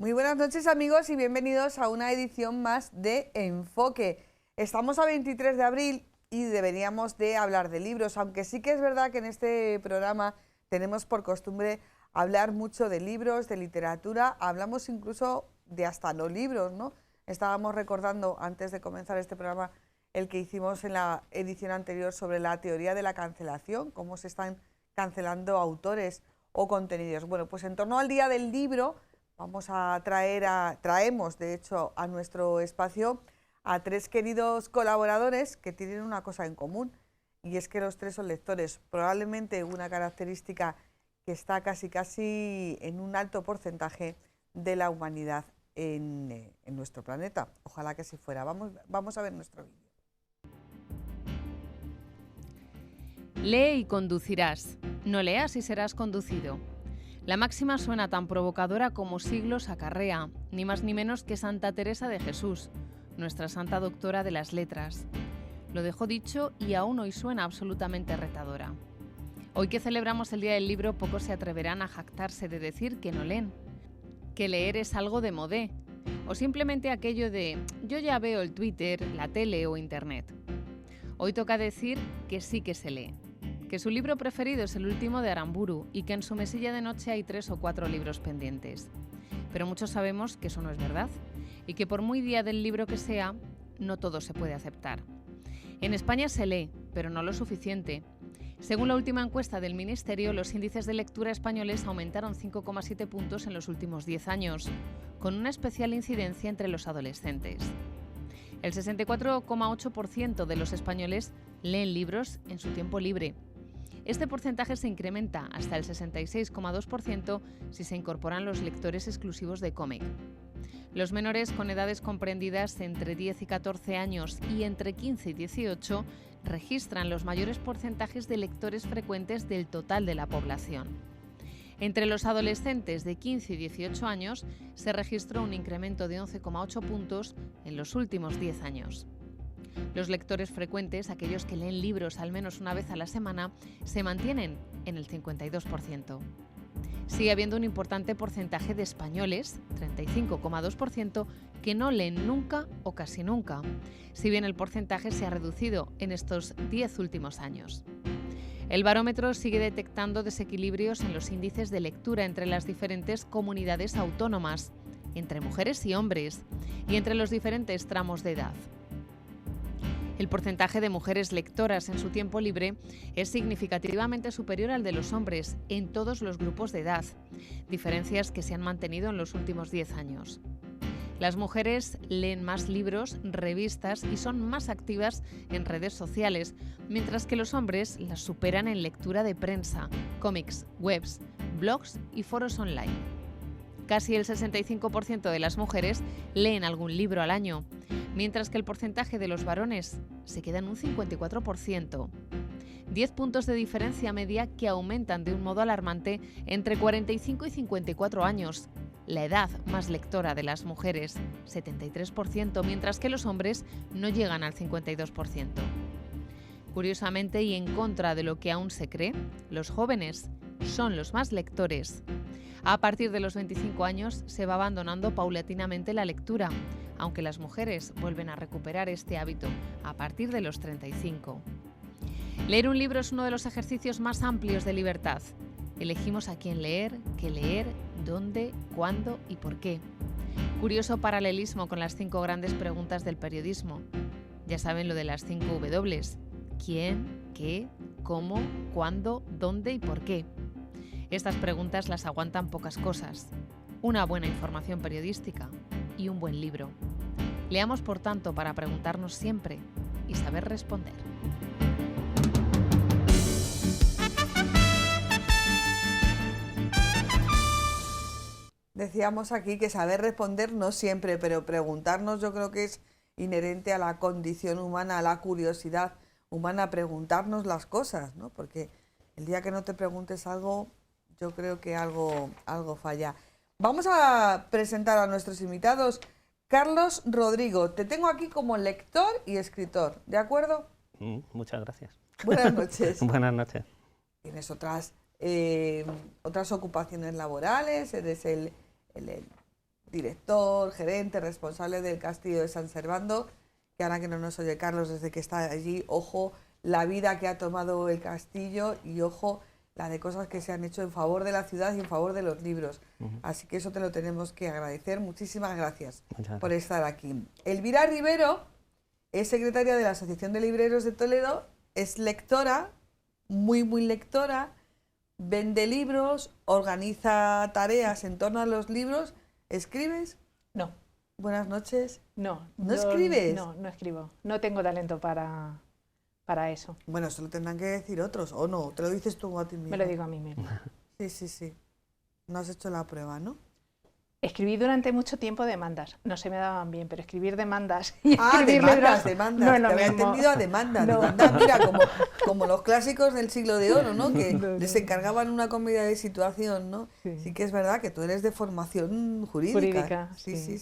Muy buenas noches amigos y bienvenidos a una edición más de Enfoque. Estamos a 23 de abril y deberíamos de hablar de libros, aunque sí que es verdad que en este programa tenemos por costumbre hablar mucho de libros, de literatura, hablamos incluso de hasta los libros, ¿no? Estábamos recordando antes de comenzar este programa el que hicimos en la edición anterior sobre la teoría de la cancelación, cómo se están cancelando autores o contenidos. Bueno, pues en torno al Día del Libro traemos de hecho a nuestro espacio a tres queridos colaboradores que tienen una cosa en común, y es que los tres son lectores, probablemente una característica que está casi en un alto porcentaje de la humanidad en nuestro planeta. Ojalá que así fuera. Vamos a ver nuestro vídeo. Lee y conducirás. No leas y serás conducido. La máxima suena tan provocadora como siglos acarrea, ni más ni menos que Santa Teresa de Jesús, nuestra santa doctora de las letras. Lo dejó dicho y aún hoy suena absolutamente retadora. Hoy que celebramos el Día del Libro, pocos se atreverán a jactarse de decir que no leen, que leer es algo de modé, o simplemente aquello de yo ya veo el Twitter, la tele o Internet. Hoy toca decir que sí que se lee, que su libro preferido es el último de Aramburu y que en su mesilla de noche hay 3 o 4 libros pendientes. Pero muchos sabemos que eso no es verdad y que por muy día del libro que sea, no todo se puede aceptar. En España se lee, pero no lo suficiente. Según la última encuesta del Ministerio, los índices de lectura españoles aumentaron 5,7 puntos en los últimos 10 años, con una especial incidencia entre los adolescentes. El 64,8% de los españoles leen libros en su tiempo libre. Este porcentaje se incrementa hasta el 66,2% si se incorporan los lectores exclusivos de cómic. Los menores con edades comprendidas entre 10 y 14 años y entre 15 y 18 registran los mayores porcentajes de lectores frecuentes del total de la población. Entre los adolescentes de 15 y 18 años se registró un incremento de 11,8 puntos en los últimos 10 años. Los lectores frecuentes, aquellos que leen libros al menos una vez a la semana, se mantienen en el 52%. Sigue habiendo un importante porcentaje de españoles, 35,2%, que no leen nunca o casi nunca, si bien el porcentaje se ha reducido en estos 10 últimos años. El barómetro sigue detectando desequilibrios en los índices de lectura entre las diferentes comunidades autónomas, entre mujeres y hombres, y entre los diferentes tramos de edad. El porcentaje de mujeres lectoras en su tiempo libre es significativamente superior al de los hombres en todos los grupos de edad, diferencias que se han mantenido en los últimos 10 años. Las mujeres leen más libros, revistas y son más activas en redes sociales, mientras que los hombres las superan en lectura de prensa, cómics, webs, blogs y foros online. Casi el 65% de las mujeres leen algún libro al año, mientras que el porcentaje de los varones se queda en un 54%. 10 puntos de diferencia media que aumentan de un modo alarmante entre 45 y 54 años, la edad más lectora de las mujeres, 73%, mientras que los hombres no llegan al 52%. Curiosamente, y en contra de lo que aún se cree, los jóvenes son los más lectores. A partir de los 25 años se va abandonando paulatinamente la lectura, aunque las mujeres vuelven a recuperar este hábito a partir de los 35. Leer un libro es uno de los ejercicios más amplios de libertad. Elegimos a quién leer, qué leer, dónde, cuándo y por qué. Curioso paralelismo con las 5 grandes preguntas del periodismo. Ya saben lo de las 5 W. ¿Quién, qué, cómo, cuándo, dónde y por qué? Estas preguntas las aguantan pocas cosas. Una buena información periodística y un buen libro. Leamos, por tanto, para preguntarnos siempre y saber responder. Decíamos aquí que saber responder no siempre, pero preguntarnos yo creo que es inherente a la condición humana, a la curiosidad humana, preguntarnos las cosas, ¿no? Porque el día que no te preguntes algo, yo creo que algo falla. Vamos a presentar a nuestros invitados. Carlos Rodrigo, te tengo aquí como lector y escritor, ¿de acuerdo? Muchas gracias. Buenas noches. Buenas noches. Tienes otras ocupaciones laborales, eres el director, gerente, responsable del Castillo de San Servando, que ahora que no nos oye Carlos desde que está allí, ojo, la vida que ha tomado el castillo y ojo, la de cosas que se han hecho en favor de la ciudad y en favor de los libros. Así que eso te lo tenemos que agradecer. Muchísimas gracias por estar aquí. Elvira Rivero es secretaria de la Asociación de Libreros de Toledo, es lectora, muy lectora, vende libros, organiza tareas en torno a los libros. ¿Escribes? No. Buenas noches. No. ¿No escribes? No escribo. No tengo talento para eso. Bueno, eso lo tendrán que decir otros, ¿o no? ¿Te lo dices tú a ti mismo? Me lo digo a mí misma. Sí. No has hecho la prueba, ¿no? Escribí durante mucho tiempo demandas. No se me daban bien, pero escribir demandas y escribir demandas. no es lo Te había mismo. entendido a demanda. No. Demanda, mira, como los clásicos del siglo de oro, ¿no? Que les encargaban una comedia de situación, ¿no? Sí que es verdad que tú eres de formación jurídica. Sí.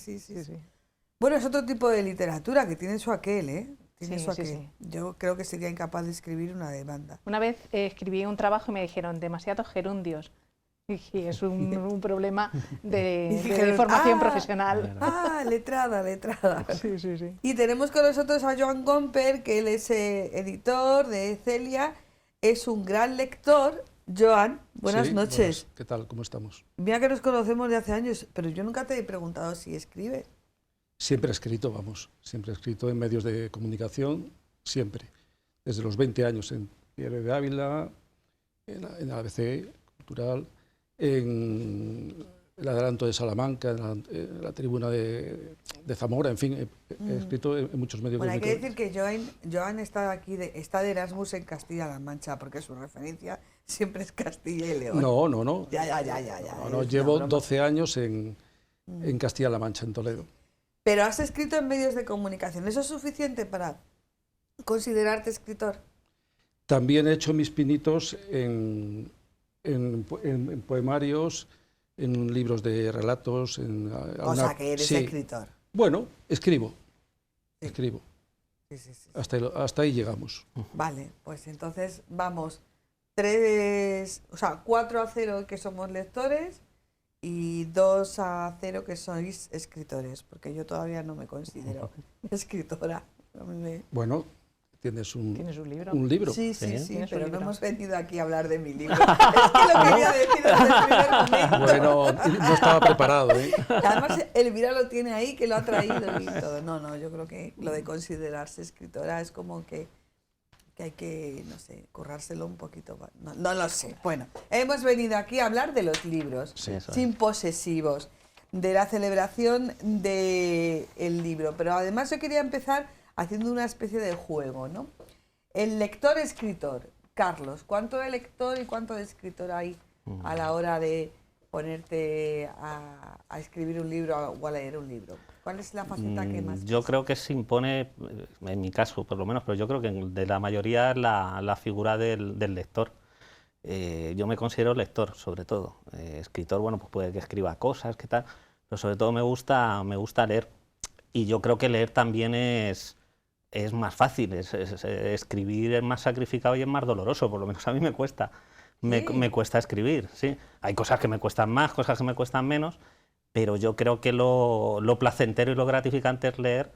Bueno, es otro tipo de literatura que tiene su aquel, ¿eh? Sí. Yo creo que sería incapaz de escribir una demanda. Una vez escribí un trabajo y me dijeron demasiados gerundios. Y es un problema de formación profesional. Letrada. Sí. Y tenemos con nosotros a Joan Gomper, que él es editor de Celia, es un gran lector. Joan, buenas noches. ¿Qué tal? ¿Cómo estamos? Mira que nos conocemos de hace años, pero yo nunca te he preguntado si escribes. Siempre he escrito, siempre he escrito en medios de comunicación, siempre. Desde los 20 años en Diario de Ávila, en ABC Cultural, en el Adelanto de Salamanca, en la Tribuna de Zamora, en fin, he escrito en muchos medios de comunicación. Bueno, hay que decir que Joan está aquí, está de Erasmus en Castilla-La Mancha, porque su referencia siempre es Castilla y León. No. Ya. No, llevo 12 años en Castilla-La Mancha, en Toledo. Pero has escrito en medios de comunicación. ¿Eso es suficiente para considerarte escritor? También he hecho mis pinitos en poemarios, en libros de relatos. O sea, que eres escritor. Bueno, escribo. Sí. Escribo. Sí. Hasta ahí llegamos. Vale, pues entonces vamos 4-0 que somos lectores y 2-0 que sois escritores, porque yo todavía no me considero escritora. Bueno, ¿tienes un libro? Un libro. Sí, pero no hemos venido aquí a hablar de mi libro. Es que lo quería decir desde el primer momento. Bueno, no estaba preparado, ¿eh? Además, Elvira lo tiene ahí, que lo ha traído y todo. No, yo creo que lo de considerarse escritora es como que hay que, no sé, currárselo un poquito. No lo sé. Bueno, hemos venido aquí a hablar de los libros, sin posesivos, de la celebración del libro. Pero además yo quería empezar haciendo una especie de juego, ¿no? El lector-escritor. Carlos, ¿cuánto de lector y cuánto de escritor hay a la hora de ponerte a escribir un libro o a leer un libro? ¿Cuál es la faceta que más? Yo creo que se impone, en mi caso por lo menos, pero yo creo que de la mayoría la figura del lector. Yo me considero lector, sobre todo. Escritor, bueno, pues puede que escriba cosas, qué tal, pero sobre todo me gusta leer. Y yo creo que leer también es más fácil, escribir es más sacrificado y es más doloroso, por lo menos a mí me cuesta. Me cuesta escribir, sí. Hay cosas que me cuestan más, cosas que me cuestan menos, pero yo creo que lo placentero y lo gratificante es leer,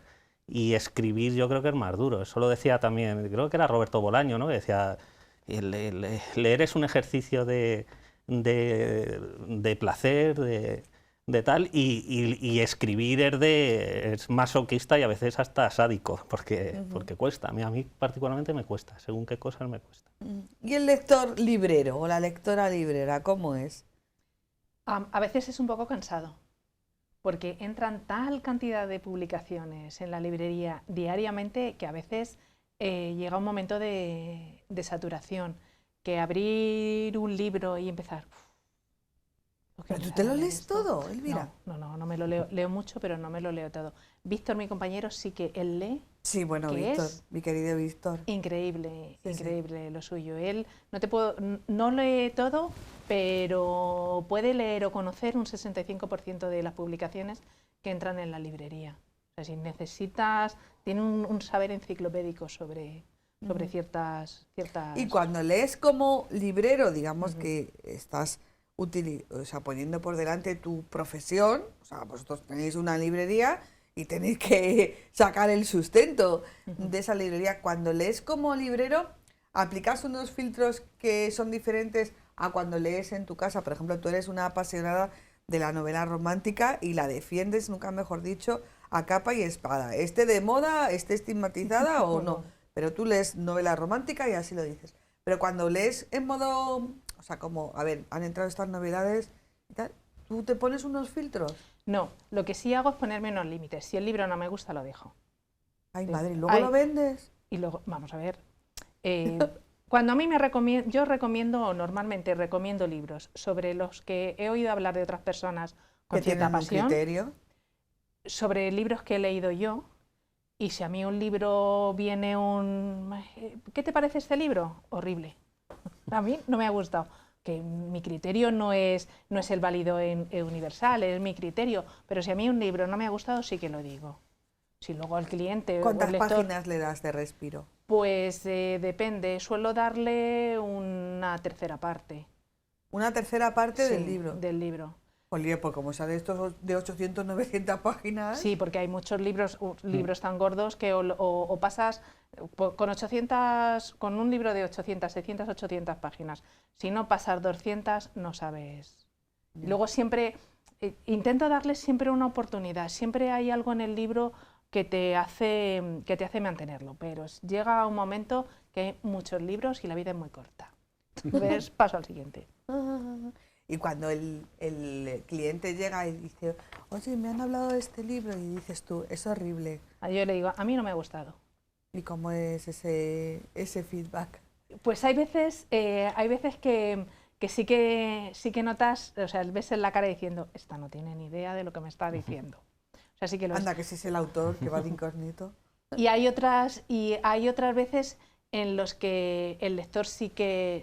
y escribir yo creo que es más duro. Eso lo decía también, creo que era Roberto Bolaño, ¿no? Que decía, leer es un ejercicio de placer, de tal, y escribir es masoquista y a veces hasta sádico, porque cuesta. A mí particularmente me cuesta, según qué cosas me cuesta. ¿Y el lector librero o la lectora librera, cómo es? A veces es un poco cansado, porque entran tal cantidad de publicaciones en la librería diariamente que a veces llega un momento de saturación, que abrir un libro y empezar... ¿Pero tú te lo lees todo, Elvira? No me lo leo. Leo mucho, pero no me lo leo todo. Víctor, mi compañero, sí que él lee. Sí, bueno, Víctor, mi querido Víctor. Increíble lo suyo. Él no lee todo, pero puede leer o conocer un 65% de las publicaciones que entran en la librería. O sea, si necesitas, tiene un saber enciclopédico sobre ciertas... Y cuando lees como librero, digamos que estás o sea, poniendo por delante tu profesión, o sea, vosotros tenéis una librería y tenéis que sacar el sustento de esa librería. Cuando lees como librero, ¿aplicas unos filtros que son diferentes a cuando lees en tu casa? Por ejemplo, tú eres una apasionada de la novela romántica y la defiendes, nunca mejor dicho, a capa y espada. ¿Esté de moda, esté estigmatizada o no? Pero tú lees novela romántica y así lo dices. Pero cuando lees en modo, o sea, como, a ver, han entrado estas novedades y tal, ¿tú te pones unos filtros? No, lo que sí hago es ponerme unos límites. Si el libro no me gusta, lo dejo. Ay, madre, ¿y luego lo vendes? Y luego, vamos a ver, cuando a mí yo recomiendo, o normalmente recomiendo libros sobre los que he oído hablar de otras personas con cierta pasión, criterio, sobre libros que he leído yo, y si a mí un libro viene ¿qué te parece este libro? Horrible. A mí no me ha gustado. Que mi criterio no es el válido universal, es mi criterio, pero si a mí un libro no me ha gustado, sí que lo digo. Si luego al cliente o ¿cuántas al lector, páginas le das de respiro? pues depende, suelo darle una tercera parte. ¿Una tercera parte Sí, del libro? del libro. Oye, pues como sale estos de 800, 900 páginas... Sí, porque hay muchos libros tan gordos que o pasas con un libro de 800, 600, 800 páginas. Si no pasas 200, no sabes. Y luego siempre, intento darles siempre una oportunidad. Siempre hay algo en el libro que te hace mantenerlo, pero llega un momento que hay muchos libros y la vida es muy corta. Entonces paso al siguiente. Y cuando el cliente llega y dice, oye, me han hablado de este libro, y dices tú, es horrible. Yo le digo, a mí no me ha gustado. ¿Y cómo es ese feedback? Pues hay veces que sí que notas, o sea, ves en la cara diciendo, esta no tiene ni idea de lo que me está diciendo. O sea, sí que Anda, que si es el autor que va de incógnito. Y hay otras veces en los que el lector sí que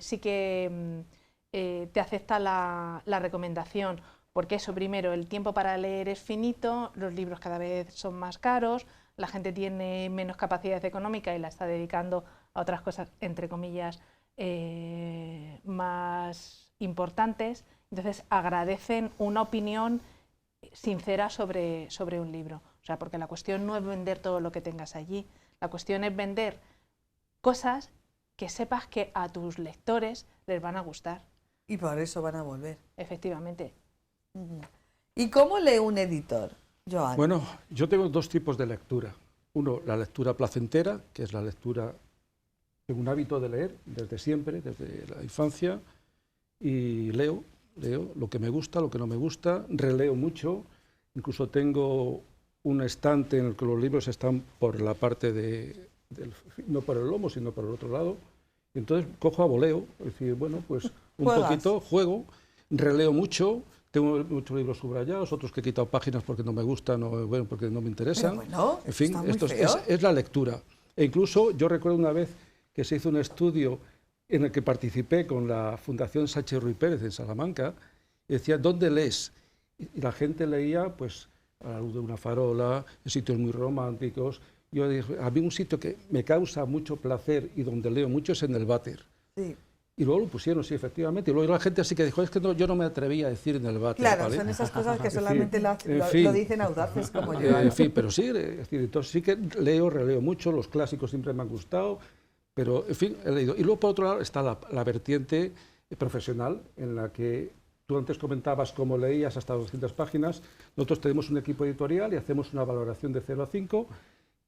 te acepta la recomendación, porque eso, primero, el tiempo para leer es finito, los libros cada vez son más caros, la gente tiene menos capacidad económica y la está dedicando a otras cosas, entre comillas, más importantes, entonces agradecen una opinión sincera sobre un libro. O sea, porque la cuestión no es vender todo lo que tengas allí, la cuestión es vender cosas que sepas que a tus lectores les van a gustar. Y por eso van a volver. Efectivamente. ¿Y cómo lee un editor, Joan? Bueno, yo tengo dos tipos de lectura. Uno, la lectura placentera, que es la lectura, tengo un hábito de leer desde siempre, desde la infancia, y leo lo que me gusta, lo que no me gusta, releo mucho, incluso tengo un estante en el que los libros están por la parte no por el lomo, sino por el otro lado. Entonces cojo a voleo, es decir, bueno, pues un poquito, juego, releo mucho, tengo muchos libros subrayados, otros que he quitado páginas porque no me gustan o bueno, porque no me interesan. Pero bueno, en fin, está muy esto feo. es la lectura. E incluso yo recuerdo una vez que se hizo un estudio en el que participé con la Fundación Sánchez Ruiz Pérez en Salamanca, y decía, ¿dónde lees? Y la gente leía, pues, a la luz de una farola, en sitios muy románticos. Yo dije, a mí un sitio que me causa mucho placer y donde leo mucho es en el váter. Sí. Y luego lo pusieron, sí, efectivamente. Y luego la gente así que dijo, es que no, yo no me atreví a decir en el váter. Claro, ¿vale? son esas cosas que solamente lo dicen audaces como yo. En fin, pero sí, es decir, entonces sí que releo mucho, los clásicos siempre me han gustado, pero en fin, he leído. Y luego por otro lado está la vertiente profesional, en la que tú antes comentabas cómo leías hasta 200 páginas. Nosotros tenemos un equipo editorial y hacemos una valoración de 0 a 5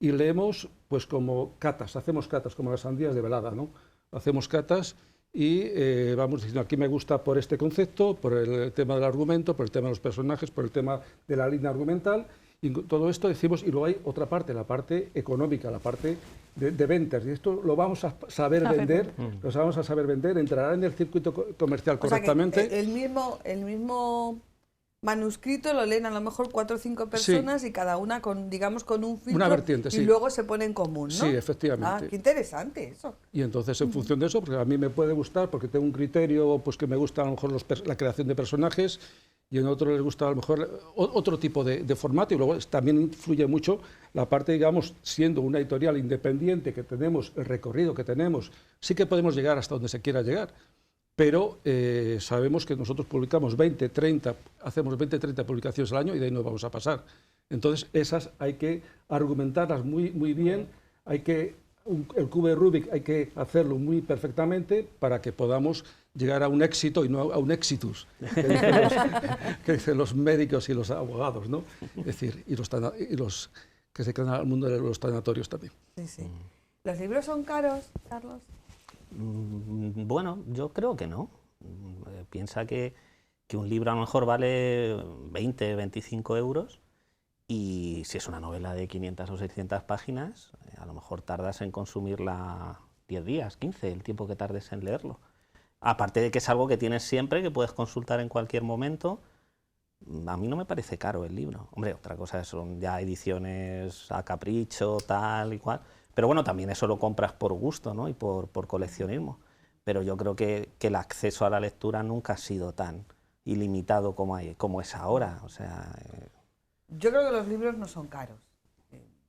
y leemos pues como catas, hacemos catas como las sandías de velada, ¿no? Hacemos catas y vamos diciendo, aquí me gusta por este concepto, por el tema del argumento, por el tema de los personajes, por el tema de la línea argumental, y todo esto decimos, y luego hay otra parte, la parte económica, la parte de ventas, y esto lo vamos a saber vender, entrará en el circuito comercial correctamente. O sea que el mismo manuscrito lo leen a lo mejor 4 o 5 personas, sí, y cada una con, digamos, con un filtro, una vertiente, y sí, luego se pone en común, ¿no? Sí, efectivamente. Ah, qué interesante eso. Y entonces en función de eso, porque a mí me puede gustar, porque tengo un criterio pues que me gusta a lo mejor la creación de personajes, y en otro les gusta a lo mejor otro tipo de formato, y luego también influye mucho la parte, digamos, siendo una editorial independiente, que tenemos el recorrido que tenemos, sí que podemos llegar hasta donde se quiera llegar. pero sabemos que nosotros publicamos 20, 30, hacemos 20, 30 publicaciones al año y de ahí no vamos a pasar. Entonces, esas hay que argumentarlas muy bien, el cubo de Rubik hay que hacerlo muy perfectamente para que podamos llegar a un éxito y no a un exitus, que dicen los médicos y los abogados, ¿no? Es decir, y los que se quedan al mundo de los tanatorios también. Sí, sí. ¿Los libros son caros, Carlos? Bueno, yo creo que no. Piensa que un libro a lo mejor vale 20, 25 euros y si es una novela de 500 o 600 páginas, a lo mejor tardas en consumirla 10 días, 15, el tiempo que tardes en leerlo. Aparte de que es algo que tienes siempre, que puedes consultar en cualquier momento, a mí no me parece caro el libro. Hombre, otra cosa son ya ediciones a capricho, tal y cual. Pero bueno, también eso lo compras por gusto, ¿no? Y por coleccionismo. Pero yo creo que el acceso a la lectura nunca ha sido tan ilimitado como es ahora. O sea, yo creo que los libros no son caros.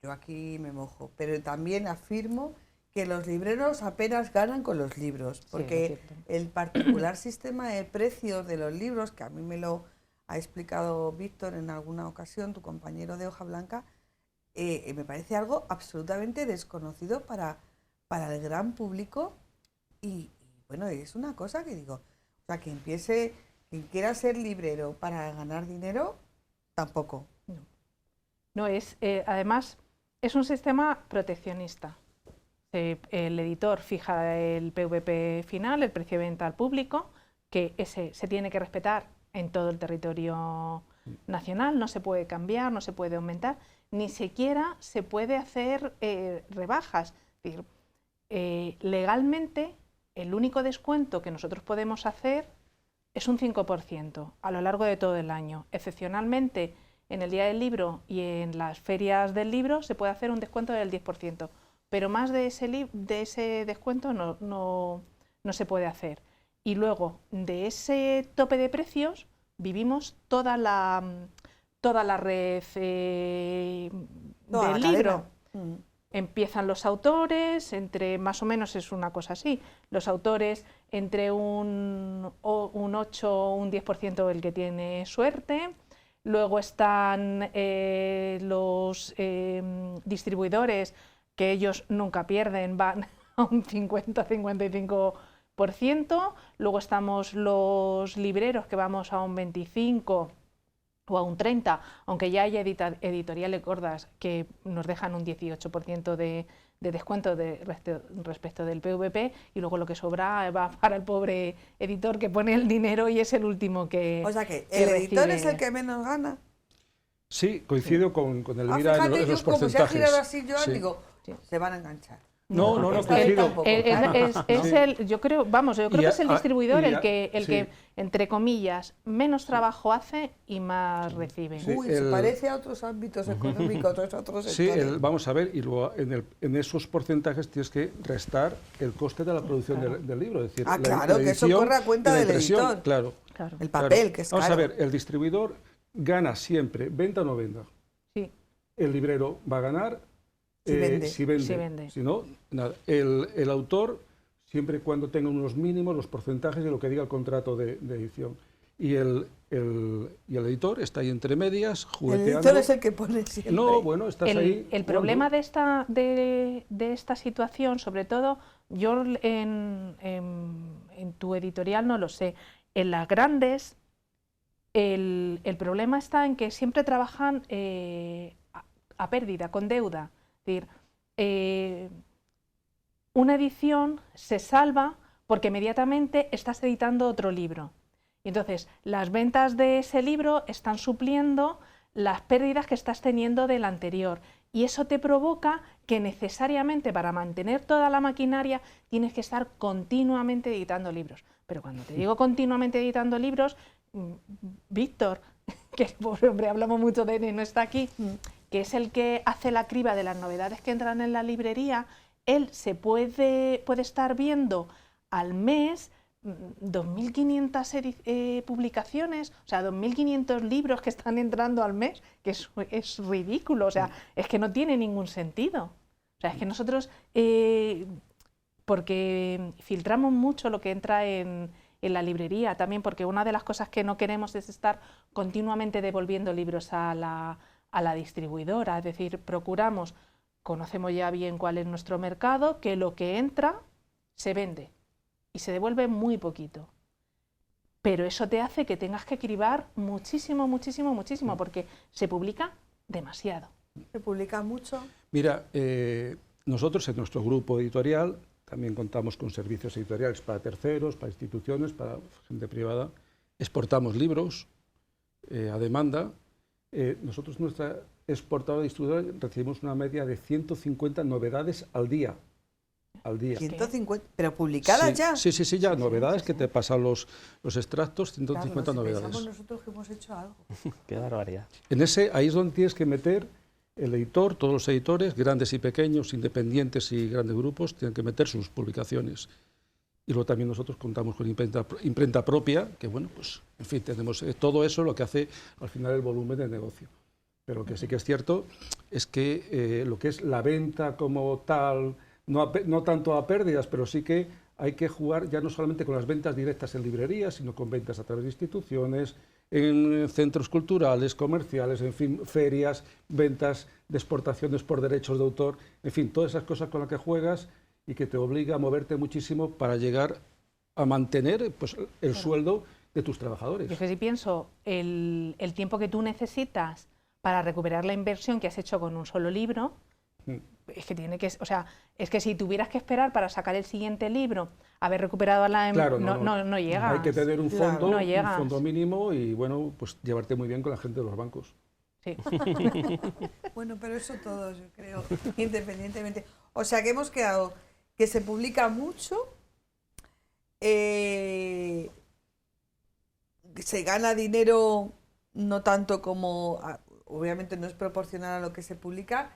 Yo aquí me mojo. Pero también afirmo que los libreros apenas ganan con los libros. Porque sí, el particular sistema de precios de los libros, que a mí me lo ha explicado Víctor en alguna ocasión, tu compañero de Hoja Blanca, me parece algo absolutamente desconocido para el gran público y bueno, es una cosa que digo, o sea, quien quiera ser librero para ganar dinero, tampoco. No es, además, es un sistema proteccionista. El editor fija el PVP final, el precio de venta al público, que ese se tiene que respetar en todo el territorio nacional, no se puede cambiar, no se puede aumentar, ni siquiera se puede hacer rebajas. Es decir, legalmente, el único descuento que nosotros podemos hacer es un 5% a lo largo de todo el año. Excepcionalmente, en el Día del Libro y en las ferias del libro se puede hacer un descuento del 10%, pero más de ese descuento no se puede hacer. Y luego, de ese tope de precios, vivimos toda la red del libro. Empiezan los autores, entre más o menos es una cosa así, los autores entre un 8 o un 10% el que tiene suerte, luego están los distribuidores, que ellos nunca pierden, van a un 50-55%, luego estamos los libreros que vamos a un 25% o a un 30%, aunque ya hay editoriales gordas que nos dejan un 18% de descuento respecto del PVP, y luego lo que sobra va para el pobre editor que pone el dinero y es el último que O sea que el editor es el que menos gana. Sí, coincido con Elvira fíjate, en los como porcentajes. se ha girado así, yo Sí. digo, se van a enganchar. No, coincido. Yo creo que es el distribuidor el que, entre comillas, menos trabajo hace y más recibe. Sí, Uy, se parece a otros ámbitos económicos, otros Sí, sectores. vamos a ver, y luego en esos porcentajes tienes que restar el coste de la producción del libro. Es decir, claro, que eso corre a cuenta del editor. Claro. El papel, que es caro. Vamos a ver, el distribuidor gana siempre, venda o no venda. Sí. El librero va a ganar si vende. Si vende. Si no, nada. El autor, siempre y cuando tenga unos mínimos, los porcentajes de lo que diga el contrato de edición. Y el editor está ahí entre medias, jugueteando. El editor es el que pone siempre. No, bueno, estás ahí. El problema de esta situación, sobre todo, yo en tu editorial no lo sé, en las grandes, el problema está en que siempre trabajan a pérdida, con deuda. Es decir, una edición se salva porque inmediatamente estás editando otro libro. Y entonces, las ventas de ese libro están supliendo las pérdidas que estás teniendo del anterior. Y eso te provoca que necesariamente para mantener toda la maquinaria tienes que estar continuamente editando libros. Pero cuando te digo continuamente editando libros, Víctor, que el pobre hombre, hablamos mucho de él y no está aquí, que es el que hace la criba de las novedades que entran en la librería, él se puede estar viendo al mes 2.500 publicaciones, o sea, 2.500 libros que están entrando al mes, que es ridículo, o sea, es que no tiene ningún sentido. O sea, es que nosotros, porque filtramos mucho lo que entra en en la librería, también porque una de las cosas que no queremos es estar continuamente devolviendo libros a la distribuidora, es decir, conocemos ya bien cuál es nuestro mercado, que lo que entra se vende y se devuelve muy poquito. Pero eso te hace que tengas que cribar muchísimo, muchísimo, muchísimo, porque se publica demasiado. ¿Se publica mucho? Mira, nosotros en nuestro grupo editorial también contamos con servicios editoriales para terceros, para instituciones, para gente privada. Exportamos libros a demanda. Nosotros, nuestra exportadora distribuidora, recibimos una media de 150 novedades al día. 150, pero publicadas ya. Sí, ya, novedades que te pasan los extractos, 150 claro, novedades. Pensamos nosotros que hemos hecho algo. Qué barbaridad. Ahí es donde tienes que meter el editor, todos los editores, grandes y pequeños, independientes y grandes grupos, tienen que meter sus publicaciones. Y luego también nosotros contamos con imprenta propia, que bueno, pues en fin, tenemos todo eso lo que hace al final el volumen de negocio. Pero lo que sí que es cierto es que lo que es la venta como tal, no tanto a pérdidas, pero sí que hay que jugar ya no solamente con las ventas directas en librerías, sino con ventas a través de instituciones, en centros culturales, comerciales, en fin, ferias, ventas de exportaciones por derechos de autor, en fin, todas esas cosas con las que juegas y que te obliga a moverte muchísimo para llegar a mantener pues, el sueldo de tus trabajadores. Yo que si pienso el tiempo que tú necesitas para recuperar la inversión que has hecho con un solo libro, es que es que si tuvieras que esperar para sacar el siguiente libro, haber recuperado claro, no llegas. Hay que tener un fondo, claro, un fondo mínimo y bueno, pues llevarte muy bien con la gente de los bancos. Sí. Bueno, pero eso todos, yo creo, independientemente. O sea que hemos quedado que se publica mucho, se gana dinero no tanto como, obviamente no es proporcional a lo que se publica,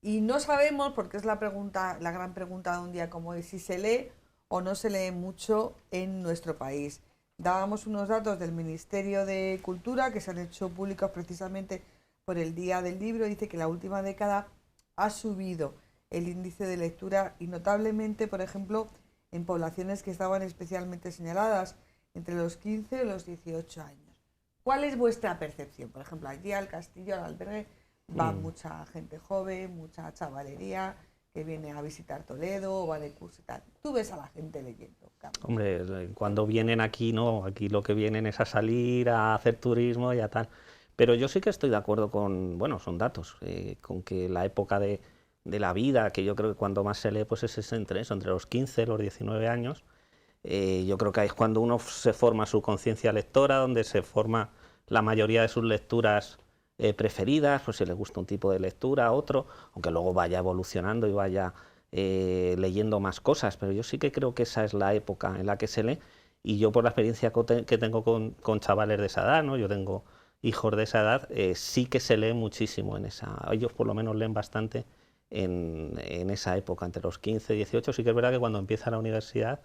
y no sabemos, porque es la gran pregunta de un día como hoy, si se lee o no se lee mucho en nuestro país. Dábamos unos datos del Ministerio de Cultura que se han hecho públicos precisamente por el Día del Libro. Dice que la última década ha subido el índice de lectura y notablemente, por ejemplo, en poblaciones que estaban especialmente señaladas entre los 15 y los 18 años. ¿Cuál es vuestra percepción? Por ejemplo, aquí al Castillo, al albergue, va mucha gente joven, mucha chavalería que viene a visitar Toledo o va de curso y tal. ¿Tú ves a la gente leyendo, Carlos? Hombre, cuando vienen aquí, no, aquí lo que vienen es a salir, a hacer turismo y a tal. Pero yo sí que estoy de acuerdo con, bueno, son datos, con que la época de la vida, que yo creo que cuando más se lee pues es entre los 15 y los 19 años, yo creo que ahí es cuando uno se forma su conciencia lectora, donde se forma la mayoría de sus lecturas preferidas, pues si le gusta un tipo de lectura, otro, aunque luego vaya evolucionando y vaya leyendo más cosas, pero yo sí que creo que esa es la época en la que se lee, y yo por la experiencia que tengo con chavales de esa edad, ¿no? Yo tengo hijos de esa edad, sí que se lee muchísimo en esa, ellos por lo menos leen bastante en esa época, entre los 15 y 18, sí que es verdad que cuando empieza la universidad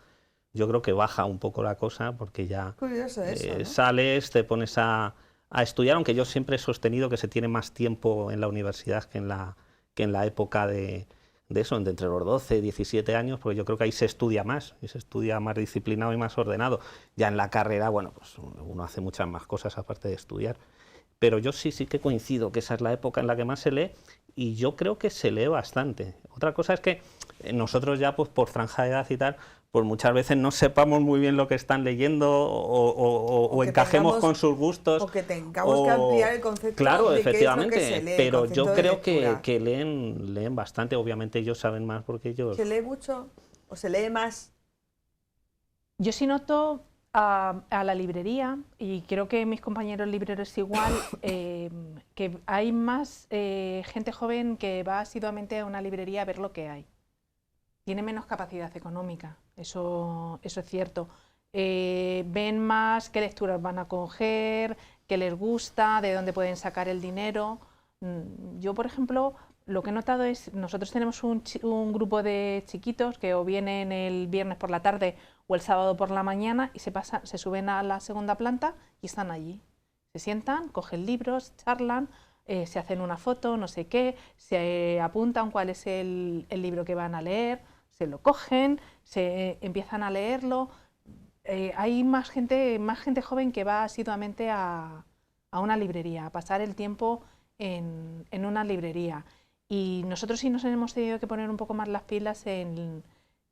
yo creo que baja un poco la cosa, porque ya curioso eso, ¿no? Sales, te pones a estudiar, aunque yo siempre he sostenido que se tiene más tiempo en la universidad que en la época de eso, de entre los 12 y 17 años, porque yo creo que ahí se estudia más, y se estudia más disciplinado y más ordenado. Ya en la carrera, bueno, pues uno hace muchas más cosas aparte de estudiar. Pero yo sí que coincido que esa es la época en la que más se lee, y yo creo que se lee bastante. Otra cosa es que nosotros ya, pues por franja de edad y tal, pues muchas veces no sepamos muy bien lo que están leyendo o encajemos con sus gustos. O que tengamos que ampliar el concepto, claro, de efectivamente, qué es lo que se lee, pero yo creo lectura. que leen bastante. Obviamente ellos saben más porque ellos... ¿Se lee mucho o se lee más? Yo sí noto a la librería, y creo que mis compañeros libreros igual, que hay más gente joven que va asiduamente a una librería a ver lo que hay. Tiene menos capacidad económica, eso es cierto. Ven más qué lecturas van a coger, qué les gusta, de dónde pueden sacar el dinero. Yo, por ejemplo, lo que he notado es, nosotros tenemos un grupo de chiquitos que o vienen el viernes por la tarde o el sábado por la mañana y se suben a la segunda planta y están allí. Se sientan, cogen libros, charlan, se hacen una foto, no sé qué, se apuntan cuál es el libro que van a leer, se lo cogen, se empiezan a leerlo. hay más gente joven que va asiduamente a una librería, a pasar el tiempo en una librería. Y nosotros sí nos hemos tenido que poner un poco más las pilas en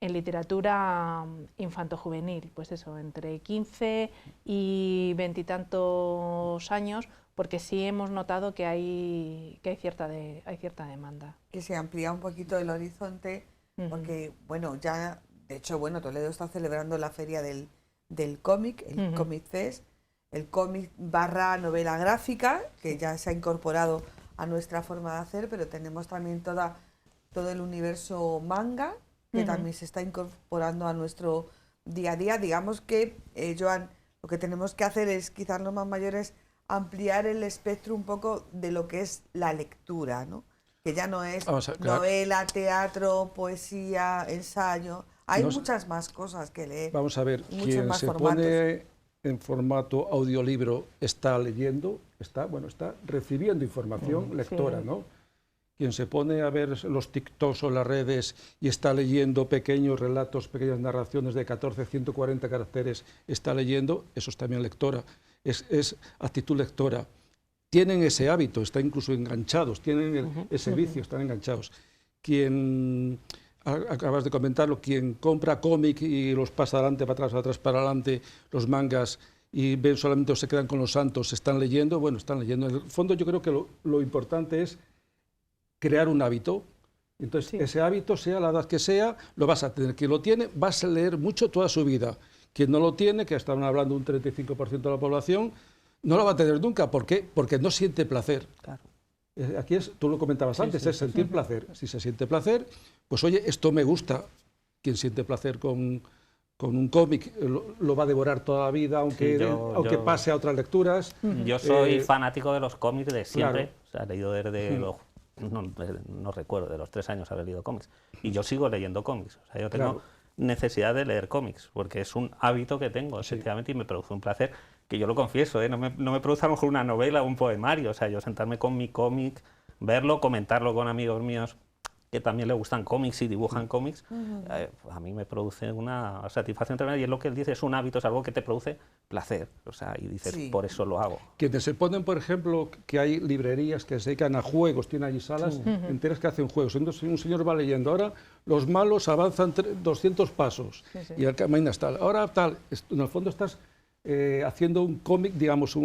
literatura infanto-juvenil, pues eso, entre 15 y 20 y tantos años, porque sí hemos notado que hay cierta demanda. Que se amplía un poquito el horizonte, porque, bueno, ya, de hecho, bueno, Toledo está celebrando la feria del cómic, el Comic Fest, el cómic / novela gráfica, que ya se ha incorporado a nuestra forma de hacer, pero tenemos también todo el universo manga, que también se está incorporando a nuestro día a día. Digamos que, Joan, lo que tenemos que hacer es, quizás los más mayores, ampliar el espectro un poco de lo que es la lectura, ¿no? Que ya no es novela, teatro, poesía, ensayo. Hay muchas más cosas que leer. Vamos a ver, quien se pone en formato audiolibro está leyendo, está recibiendo información lectora, ¿no? Quien se pone a ver los TikToks o las redes y está leyendo pequeños relatos, pequeñas narraciones de 14, 140 caracteres, está leyendo, eso es también lectora, es actitud lectora. Tienen ese hábito, están incluso enganchados, tienen ese vicio, están enganchados. Quien, acabas de comentarlo, quien compra cómic y los pasa adelante, para atrás, para adelante, los mangas, y ven solamente o se quedan con los santos, están leyendo, bueno, están leyendo. En el fondo yo creo que lo importante es crear un hábito. Entonces, ese hábito, sea la edad que sea, lo vas a tener. Quien lo tiene, vas a leer mucho toda su vida. Quien no lo tiene, que estaban hablando de un 35% de la población, no lo va a tener nunca. ¿Por qué? Porque no siente placer. Claro. Aquí tú lo comentabas antes, es sentir placer. Si se siente placer, pues oye, esto me gusta. Quien siente placer con un cómic lo va a devorar toda la vida, aunque pase a otras lecturas. Yo soy fanático de los cómics de siempre. Claro. O sea, he leído desde los... No recuerdo, de los 3 años haber leído cómics. Y yo sigo leyendo cómics. O sea, yo tengo necesidad de leer cómics, porque es un hábito que tengo, efectivamente, y me produce un placer, que yo lo confieso, no me produce a lo mejor una novela o un poemario. O sea, yo sentarme con mi cómic, verlo, comentarlo con amigos míos que también le gustan cómics y dibujan cómics, a mí me produce una satisfacción tremenda, y es lo que él dice, es un hábito, es algo que te produce placer, o sea, y dices, por eso lo hago. Quienes se ponen, por ejemplo, que hay librerías que se dedican a juegos, tienen allí salas enteras que hacen juegos, entonces un señor va leyendo, ahora los malos avanzan 200 pasos, y el camino es tal, ahora tal, en el fondo estás haciendo un cómic, digamos,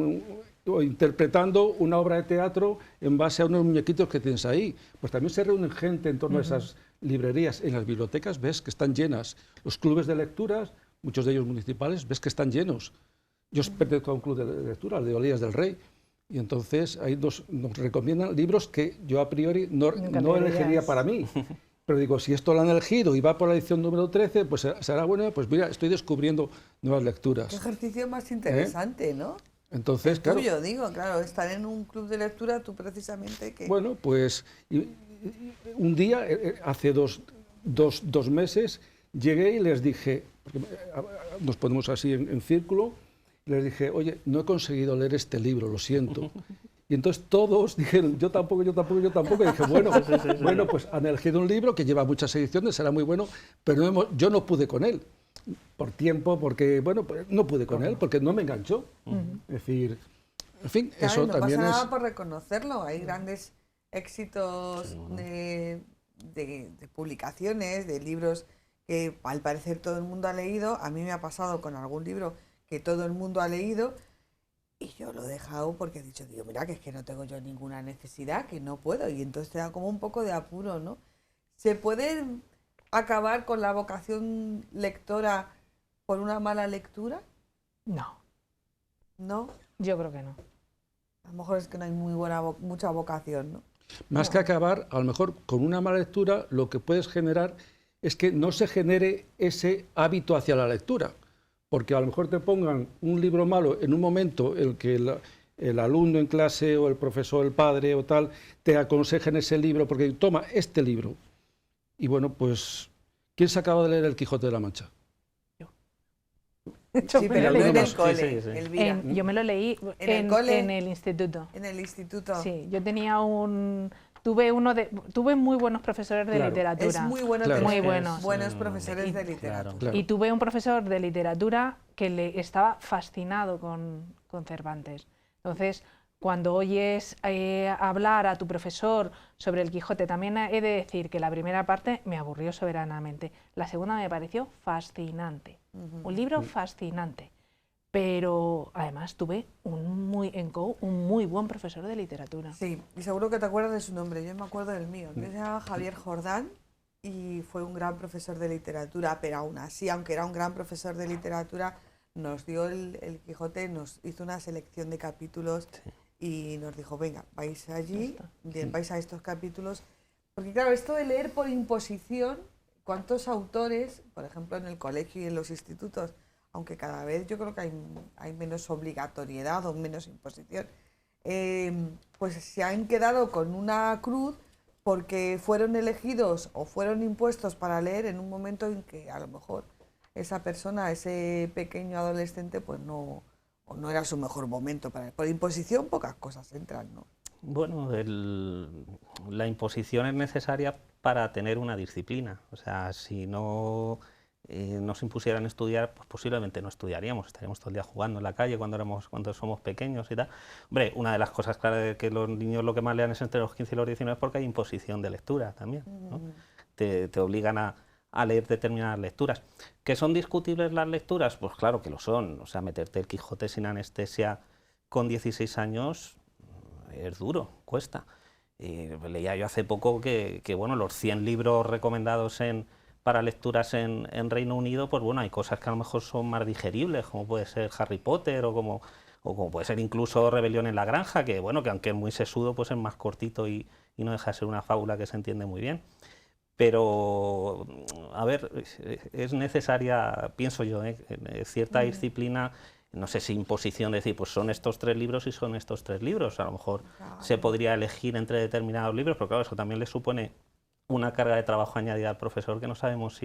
o interpretando una obra de teatro en base a unos muñequitos que tienes ahí. Pues también se reúnen gente en torno a esas librerías. En las bibliotecas ves que están llenas. Los clubes de lecturas, muchos de ellos municipales, ves que están llenos. Yo pertenezco a un club de lectura, el de Olías del Rey, y entonces ahí nos recomiendan libros que yo a priori no elegiría para mí. Pero digo, si esto lo han elegido y va por la edición número 13, pues será bueno, pues mira, estoy descubriendo nuevas lecturas. Qué ejercicio más interesante, ¿no? Entonces, el tuyo, digo, claro, estar en un club de lectura, tú precisamente que... Bueno, pues un día, hace dos meses, llegué y les dije, porque nos ponemos así en círculo, y les dije, oye, no he conseguido leer este libro, lo siento. Y entonces todos dijeron, yo tampoco, y dije, bueno, pues han elegido un libro que lleva muchas ediciones, será muy bueno, pero yo no pude con él. Por tiempo, porque, bueno, pues no pude con él, porque no me enganchó. Es decir, en fin, claro, eso no también pasa nada por reconocerlo. Hay grandes éxitos de publicaciones, de libros que al parecer todo el mundo ha leído. A mí me ha pasado con algún libro que todo el mundo ha leído y yo lo he dejado porque he dicho, digo, mira, que es que no tengo yo ninguna necesidad, que no puedo. Y entonces te da como un poco de apuro, ¿no? ¿Se puede acabar con la vocación lectora por una mala lectura? No. ¿No? Yo creo que no. A lo mejor es que no hay mucha vocación, ¿no? Más que acabar, a lo mejor con una mala lectura lo que puedes generar es que no se genere ese hábito hacia la lectura, porque a lo mejor te pongan un libro malo en un momento en que el alumno en clase o el profesor, el padre o tal, te aconsejen ese libro, porque toma este libro. Y bueno, pues, ¿quién se acaba de leer El Quijote de la Mancha? Yo. Sí, pero no en el cole, Elvira. Yo me lo leí ¿En el cole? en el instituto. En el instituto. Sí, yo tenía un tuve muy buenos profesores de literatura. Es muy bueno Claro. tener Muy buenos. buenos profesores de literatura. Claro. Y tuve un profesor de literatura que estaba fascinado con Cervantes. Entonces, cuando oyes hablar a tu profesor sobre el Quijote, también he de decir que la primera parte me aburrió soberanamente. La segunda me pareció fascinante. Un libro fascinante. Pero además tuve un muy buen profesor de literatura. Sí, y seguro que te acuerdas de su nombre. Yo me acuerdo del mío. Que se llama Javier Jordán y fue un gran profesor de literatura, pero aún así, aunque era un gran profesor de literatura, nos dio el Quijote, nos hizo una selección de capítulos y nos dijo, venga, vais allí, vais a estos capítulos. Porque claro, esto de leer por imposición, ¿cuántos autores, por ejemplo en el colegio y en los institutos, aunque cada vez yo creo que hay menos obligatoriedad o menos imposición, pues se han quedado con una cruz porque fueron elegidos o fueron impuestos para leer en un momento en que a lo mejor esa persona, ese pequeño adolescente, pues no era su mejor momento para leer. Por imposición pocas cosas entran, ¿no? Bueno, la imposición es necesaria para tener una disciplina. O sea, si no nos impusieran estudiar, pues posiblemente no estudiaríamos, estaríamos todo el día jugando en la calle cuando somos pequeños y tal. Hombre, una de las cosas claras es que los niños lo que más lean es entre los 15 y los 19 porque hay imposición de lectura también, ¿no? Te obligan a leer determinadas lecturas. ¿Que son discutibles las lecturas? Pues claro que lo son. O sea, meterte el Quijote sin anestesia con 16 años es duro, cuesta. Leía yo hace poco que bueno, los 100 libros recomendados para lecturas en Reino Unido, pues bueno, hay cosas que a lo mejor son más digeribles, como puede ser Harry Potter o como puede ser incluso Rebelión en la Granja, que bueno, que aunque es muy sesudo, pues es más cortito y no deja de ser una fábula que se entiende muy bien. Pero, a ver, es necesaria, pienso yo, cierta disciplina, no sé si imposición, decir, pues son estos 3 libros y son estos 3 libros. A lo mejor se podría elegir entre determinados libros, pero claro, eso también le supone una carga de trabajo añadida al profesor que no sabemos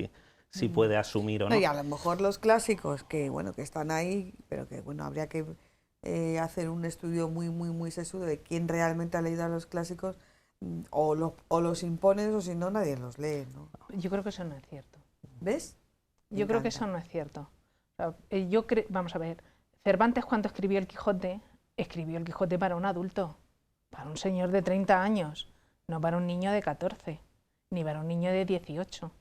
si puede asumir o no. Y a lo mejor los clásicos que están ahí, pero que bueno, habría que hacer un estudio muy sesudo de quién realmente ha leído a los clásicos, o los impones, o si no nadie los lee, ¿no? Yo creo que eso no es cierto. ¿Ves? Yo creo que eso no es cierto. O sea, vamos a ver, Cervantes cuando escribió el Quijote para un adulto, para un señor de 30 años, no para un niño de 14. Ni para un niño de 18.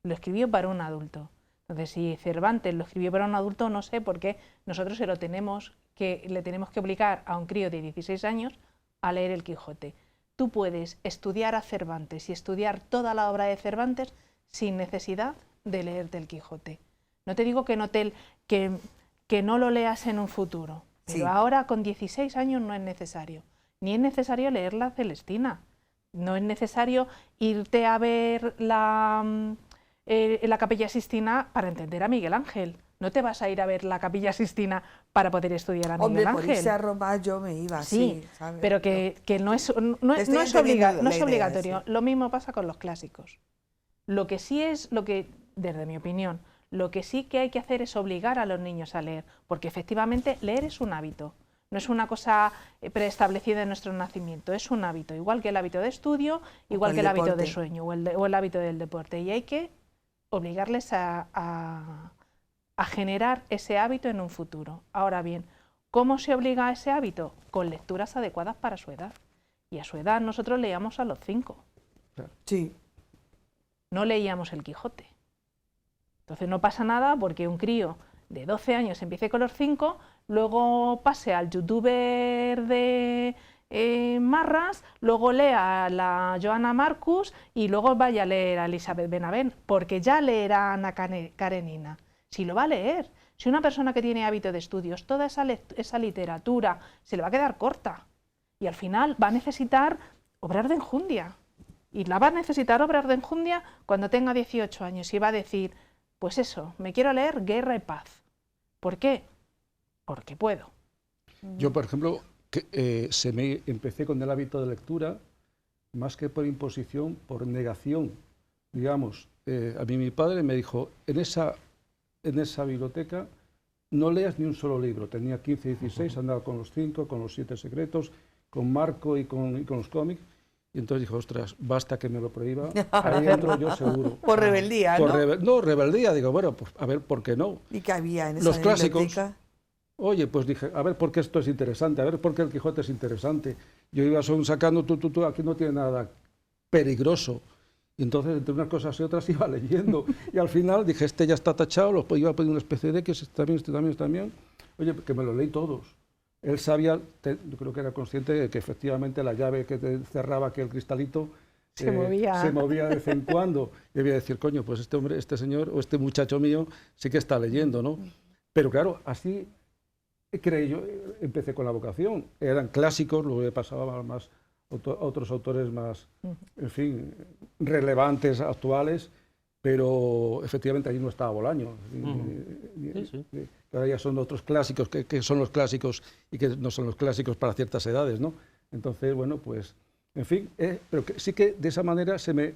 Lo escribió para un adulto. Entonces, si Cervantes lo escribió para un adulto, no sé por qué nosotros le tenemos que obligar a un crío de 16 años a leer el Quijote. Tú puedes estudiar a Cervantes y estudiar toda la obra de Cervantes sin necesidad de leerte el Quijote. No te digo que no lo leas en un futuro, pero ahora con 16 años no es necesario. Ni es necesario leer la Celestina. No es necesario irte a ver la Capilla Sixtina para entender a Miguel Ángel. No te vas a ir a ver la Capilla Sixtina para poder estudiar a Miguel Ángel. Por irse a Roma yo me iba, sí, ¿sabes? Pero que no es obligatorio. Lo mismo pasa con los clásicos. Lo que sí es, desde mi opinión, lo que sí que hay que hacer es obligar a los niños a leer, porque efectivamente leer es un hábito. No es una cosa preestablecida en nuestro nacimiento, es un hábito, igual que el hábito de estudio, igual que el hábito de sueño o el hábito del deporte. Y hay que obligarles a generar ese hábito en un futuro. Ahora bien, ¿cómo se obliga a ese hábito? Con lecturas adecuadas para su edad. Y a su edad nosotros leíamos a los 5. Sí. No leíamos el Quijote. Entonces no pasa nada porque un crío de 12 años empiece con los 5, luego pase al youtuber de Marras, luego lea a la Joana Marcus y luego vaya a leer a Elizabeth Benavent, porque ya leerá a Ana Karenina. Si lo va a leer, si una persona que tiene hábito de estudios, toda esa literatura se le va a quedar corta y al final va a necesitar obrar de enjundia. Y la va a necesitar obrar de enjundia cuando tenga 18 años y va a decir, pues eso, me quiero leer Guerra y Paz. ¿Por qué? Porque puedo. Yo, por ejemplo, empecé con el hábito de lectura, más que por imposición, por negación. Digamos, a mí mi padre me dijo, en esa biblioteca no leas ni un solo libro. Tenía 15, 16, andaba con los 5, con los 7 secretos, con Marco y con los cómics. Y entonces dijo, ostras, basta que me lo prohíba, ahí entro yo seguro. Por rebeldía, ¿no? No, rebeldía, digo, bueno, pues a ver, ¿por qué no? ¿Y qué había en esa Los clásicos. biblioteca? Oye, pues dije, a ver por qué esto es interesante, a ver por qué el Quijote es interesante. Yo iba sacando, aquí no tiene nada peligroso. Y entonces, entre unas cosas y otras, iba leyendo. Y al final dije, este ya está tachado, iba a pedir una especie de que este también. Oye, que me lo leí todos. Él sabía, yo creo que era consciente de que efectivamente la llave que cerraba aquel cristalito se movía de vez en cuando. Y debía decir, coño, pues este hombre, este señor o este muchacho mío sí que está leyendo, ¿no? Pero claro, así creí yo, empecé con la vocación. Eran clásicos, luego pasaba más a otros autores más, en fin, relevantes, actuales, pero efectivamente allí no estaba Bolaño. Ahora ya son otros clásicos que son los clásicos y que no son los clásicos para ciertas edades, ¿no? Entonces, bueno, pues, en fin, pero sí que de esa manera se me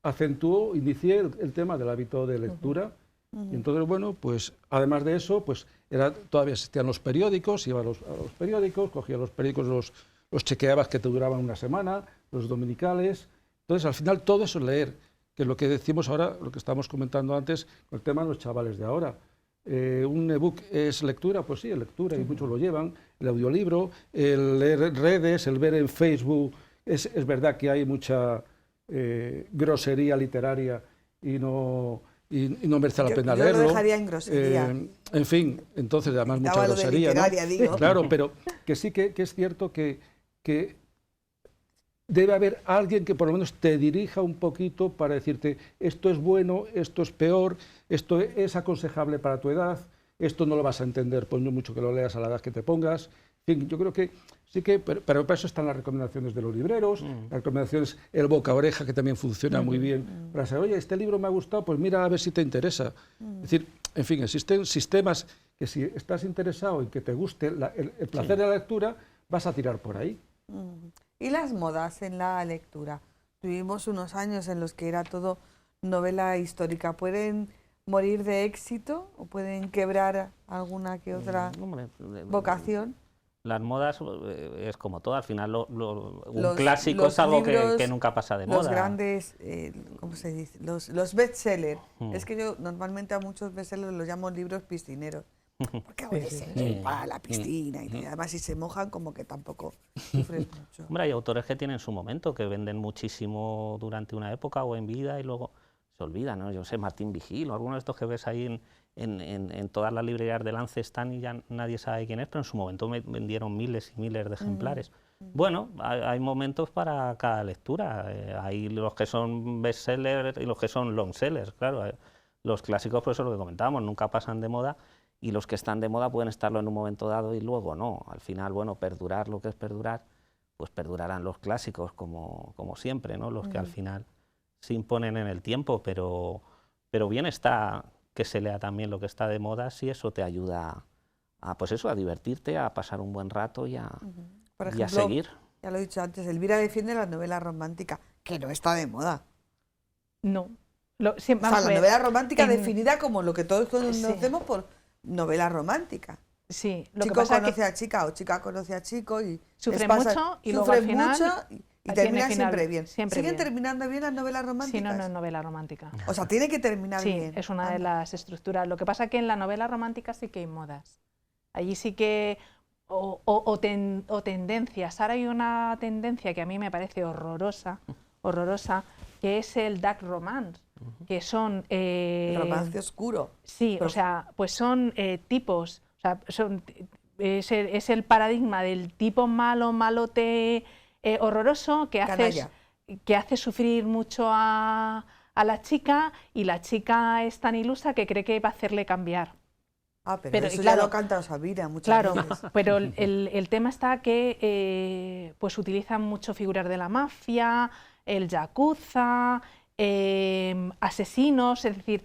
acentuó, inicié el tema del hábito de lectura. Y entonces, bueno, pues además de eso, pues todavía existían los periódicos, iba a los periódicos, cogía los periódicos, los chequeabas que te duraban una semana, los dominicales. Entonces, al final, todo eso es leer, que es lo que decimos ahora, lo que estábamos comentando antes, con el tema de los chavales de ahora. ¿Un ebook es lectura? Pues sí, es lectura, y muchos lo llevan. El audiolibro, el leer redes, el ver en Facebook. Es verdad que hay mucha grosería literaria y no merece la pena leerlo. Yo lo dejaría en grosería. En fin, entonces además mucha grosería, ¿no? Digo. Claro, pero que sí que es cierto que debe haber alguien que por lo menos te dirija un poquito para decirte esto es bueno, esto es peor, esto es aconsejable para tu edad, esto no lo vas a entender por mucho que lo leas a la edad que te pongas. En fin, yo creo que sí que, pero para eso están las recomendaciones de los libreros, las recomendaciones, el boca a oreja, que también funciona muy bien, para saber, oye, este libro me ha gustado, pues mira a ver si te interesa. Es decir, en fin, existen sistemas que si estás interesado y que te guste el placer de la lectura, vas a tirar por ahí. ¿Y las modas en la lectura? Tuvimos unos años en los que era todo novela histórica. ¿Pueden morir de éxito o pueden quebrar alguna que otra vocación? Las modas es como todo, al final un clásico es algo que nunca pasa de moda. Los grandes, ¿cómo se dice? Los bestsellers. Es que yo normalmente a muchos bestsellers los llamo libros piscineros. Porque ahora se para la piscina y además si se mojan como que tampoco sufres mucho. Hombre, hay autores que tienen su momento, que venden muchísimo durante una época o en vida y luego se olvidan, ¿no? Yo sé, Martín Vigil o alguno de estos que ves ahí en todas las librerías de Lance están y ya nadie sabe quién es, pero en su momento me vendieron miles y miles de ejemplares. Bueno, hay momentos para cada lectura. Hay los que son bestsellers y los que son longsellers, claro. Los clásicos, pues eso es lo que comentábamos, nunca pasan de moda. Y los que están de moda pueden estarlo en un momento dado y luego no. Al final, bueno, perdurar lo que es perdurar, pues perdurarán los clásicos como siempre, ¿no? Los que al final se imponen en el tiempo, pero bien está que se lea también lo que está de moda si eso te ayuda a, pues eso, a divertirte, a pasar un buen rato y Por ejemplo, a seguir. Ya lo he dicho antes, Elvira defiende la novela romántica, que no está de moda. No. La novela romántica definida como lo que todos conocemos por novela romántica. Sí, lo chico que pasa conoce a chica o chica conoce a chico y sufre mucho y luego al final y termina siempre bien. Siempre ¿Siguen bien. terminando bien las novelas románticas? Sí, no es novela romántica. O sea, tiene que terminar bien. Sí, es una de las estructuras. Lo que pasa es que en la novela romántica sí que hay modas. Allí sí que o tendencias. Ahora hay una tendencia que a mí me parece horrorosa, que es el dark romance, que son... romance oscuro. Sí, o sea, pues son tipos, o sea, es el paradigma del tipo malo, malote, horroroso, que hace sufrir mucho a la chica y la chica es tan ilusa que cree que va a hacerle cambiar. Pero eso claro, ya lo canta Sabina muchas veces. Pero el tema está que pues utilizan mucho figuras de la mafia, el yakuza, asesinos, es decir,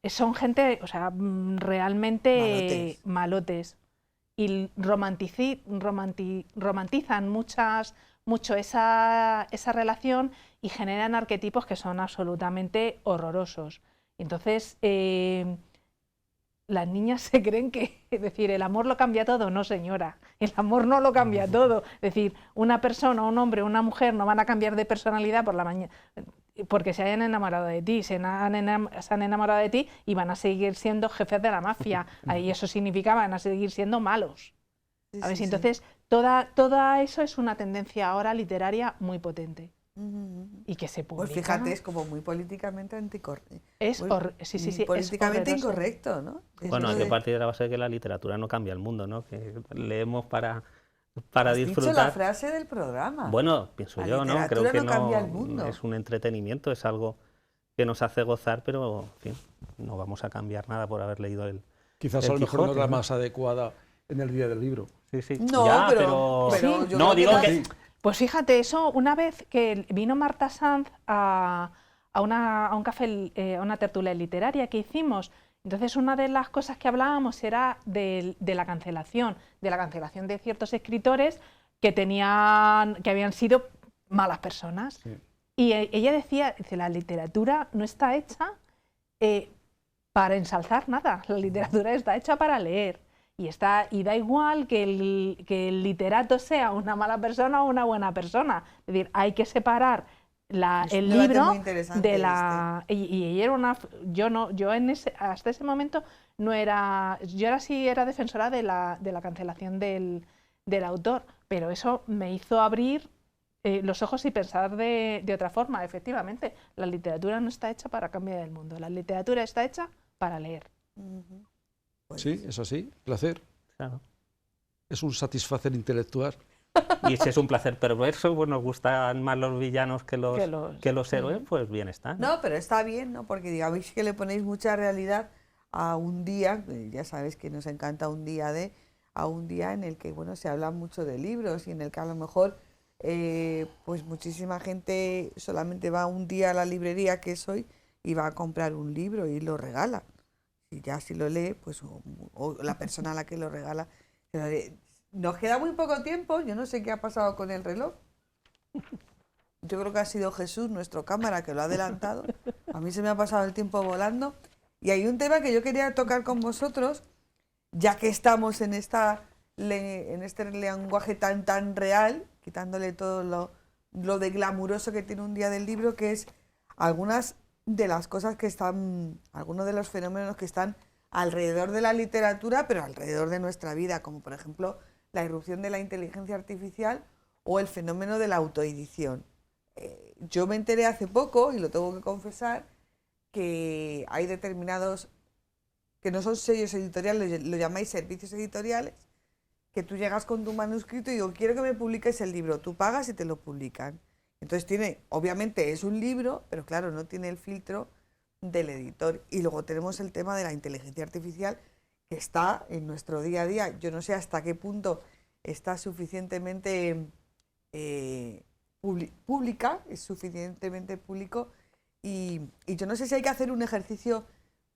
son gente, o sea, realmente malotes. Y romantizan mucho esa relación y generan arquetipos que son absolutamente horrorosos. Entonces, las niñas se creen que, es decir, el amor lo cambia todo. No, señora, el amor no lo cambia todo. Es decir, una persona, un hombre, una mujer no van a cambiar de personalidad por la mañana porque se hayan enamorado de ti, se han enamorado de ti y van a seguir siendo jefes de la mafia. Y eso significa van a seguir siendo malos. ¿Sabes? Sí, Entonces, toda eso es una tendencia ahora literaria muy potente. Y que se publica. Pues fíjate, es como muy políticamente anticorrecto. es Políticamente horroroso. incorrecto, ¿no? Bueno, hay Eso que partir de la base de que la literatura no cambia el mundo, ¿no? Que leemos para Has disfrutar. dicho la frase del programa. Bueno, pienso La yo, ¿no? Creo literatura que no cambia el mundo. es un entretenimiento, es algo que nos hace gozar, pero en fin, no vamos a cambiar nada por haber leído el Quizás el a lo mejor no es Quijote, la ¿no? más adecuada en el día del libro. Sí, sí. No, Ya, pero Sí. yo no, creo digo que... Pues fíjate, eso una vez que vino Marta Sanz a un café, a una tertulia literaria que hicimos, entonces una de las cosas que hablábamos era de la cancelación de ciertos escritores que habían sido malas personas. Sí. Y ella decía, dice, la literatura no está hecha para ensalzar nada, la literatura está hecha para leer. Y da igual que el literato sea una mala persona o una buena persona. Es decir, hay que separar Es el un debate libro muy interesante de la... Y ella era una... hasta ese momento no era... Yo era defensora de la cancelación del autor, pero eso me hizo abrir los ojos y pensar de otra forma. Efectivamente, la literatura no está hecha para cambiar el mundo. La literatura está hecha para leer. Pues, Sí, es así, placer. Claro. Es un satisfacer intelectual. Y si es un placer perverso, pues nos gustan más los villanos que los héroes, pues bien está, ¿no? No, pero está bien, ¿no? Porque digamos que le ponéis mucha realidad a un día, ya sabes que nos encanta a un día en el que, bueno, se habla mucho de libros y en el que a lo mejor, pues muchísima gente solamente va un día a la librería que es hoy y va a comprar un libro y lo regala. Y ya si lo lee, pues o la persona a la que lo regala, se lo lee. Nos queda muy poco tiempo, yo no sé qué ha pasado con el reloj. Yo creo que ha sido Jesús, nuestro cámara, que lo ha adelantado. A mí se me ha pasado el tiempo volando. Y hay un tema que yo quería tocar con vosotros, ya que estamos en este lenguaje tan real, quitándole todo lo de glamuroso que tiene un día del libro, que es algunas de las cosas que están, algunos de los fenómenos que están alrededor de la literatura, pero alrededor de nuestra vida, como por ejemplo la irrupción de la inteligencia artificial o el fenómeno de la autoedición. Yo me enteré hace poco, y lo tengo que confesar, que hay determinados, que no son sellos editoriales, lo llamáis servicios editoriales, que tú llegas con tu manuscrito y digo, quiero que me publiques el libro, tú pagas y te lo publican. Entonces obviamente es un libro, pero claro, no tiene el filtro del editor. Y luego tenemos el tema de la inteligencia artificial, que está en nuestro día a día. Yo no sé hasta qué punto está suficientemente pública, es suficientemente público, y yo no sé si hay que hacer un ejercicio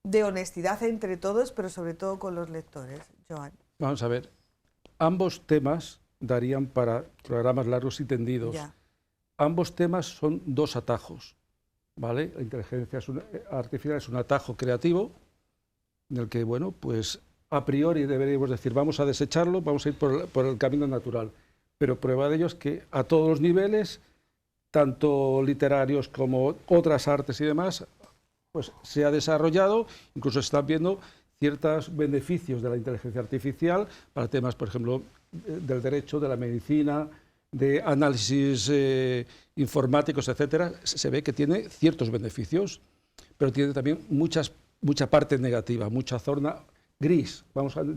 de honestidad entre todos, pero sobre todo con los lectores. Joan. Vamos a ver, ambos temas darían para programas largos y tendidos. Ya. Ambos temas son dos atajos, ¿vale? La inteligencia artificial es un atajo creativo en el que, bueno, pues a priori deberíamos decir, vamos a desecharlo, vamos a ir por el camino natural. Pero prueba de ello es que a todos los niveles, tanto literarios como otras artes y demás, pues se ha desarrollado, incluso se están viendo ciertos beneficios de la inteligencia artificial para temas, por ejemplo, del derecho, de la medicina, de análisis informáticos, etcétera. Se ve que tiene ciertos beneficios, pero tiene también mucha parte negativa, mucha zona gris,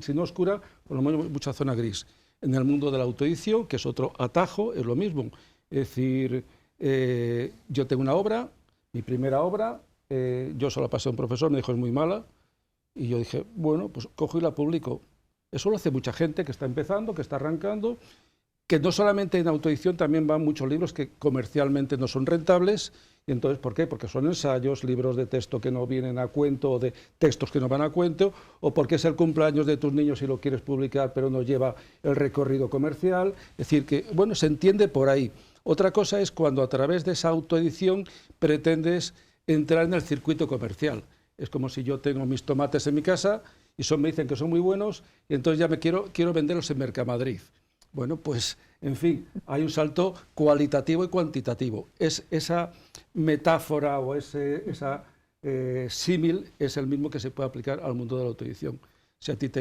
si no oscura, por lo menos mucha zona gris. En el mundo de la autoedición, que es otro atajo, es lo mismo. Es decir, yo tengo una obra, mi primera obra, yo se la pasé a un profesor, me dijo es muy mala, y yo dije, bueno, pues cojo y la publico. Eso lo hace mucha gente que está empezando, que está arrancando, que no solamente en autoedición, también van muchos libros que comercialmente no son rentables. Y entonces, ¿por qué? Porque son ensayos, libros de texto que no vienen a cuento, o de textos que no van a cuento, o porque es el cumpleaños de tus niños y lo quieres publicar, pero no lleva el recorrido comercial. Es decir, que, bueno, se entiende por ahí. Otra cosa es cuando a través de esa autoedición pretendes entrar en el circuito comercial. Es como si yo tengo mis tomates en mi casa me dicen que son muy buenos y entonces ya quiero venderlos en Mercamadrid. Bueno, pues, en fin, hay un salto cualitativo y cuantitativo. Esa metáfora o esa símil es el mismo que se puede aplicar al mundo de la autoedición. Si a ti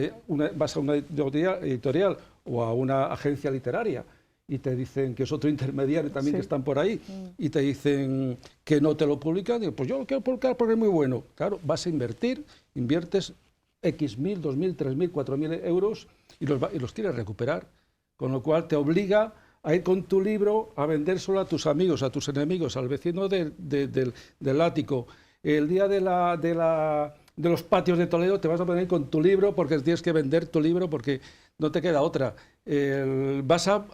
vas a una editorial o a una agencia literaria y te dicen que es otro intermediario también que están por ahí y te dicen que no te lo publican, digo, pues yo lo quiero publicar porque es muy bueno. Claro, vas a inviertes X 1.000, 2.000, 3.000, 4.000 euros y los quieres recuperar. Con lo cual te obliga a ir con tu libro a vendérselo a tus amigos, a tus enemigos, al vecino del ático. El día de los patios de Toledo te vas a poner con tu libro porque tienes que vender tu libro porque no te queda otra. Vas a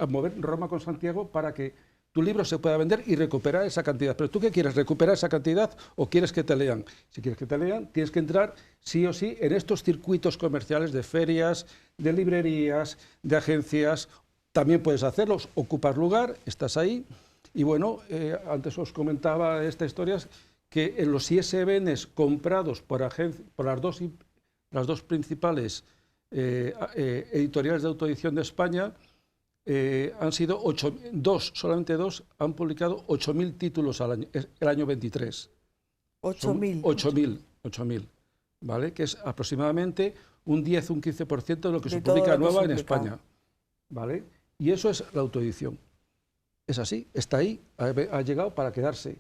mover Roma con Santiago para que tu libro se pueda vender y recuperar esa cantidad. Pero ¿tú qué quieres? ¿Recuperar esa cantidad o quieres que te lean? Si quieres que te lean, tienes que entrar sí o sí en estos circuitos comerciales de ferias, de librerías, de agencias. También puedes hacerlos, ocupas lugar, estás ahí. Y bueno, antes os comentaba esta historia, que en los ISBNs comprados por las dos principales editoriales de autoedición de España, han sido solamente dos han publicado 8.000 títulos al año, el año 23. 8.000. 8.000, ¿vale? Que es aproximadamente un 10, un 15% de lo que se publica nueva en España, ¿vale? Y eso es la autoedición. Es así, está ahí, ha llegado para quedarse.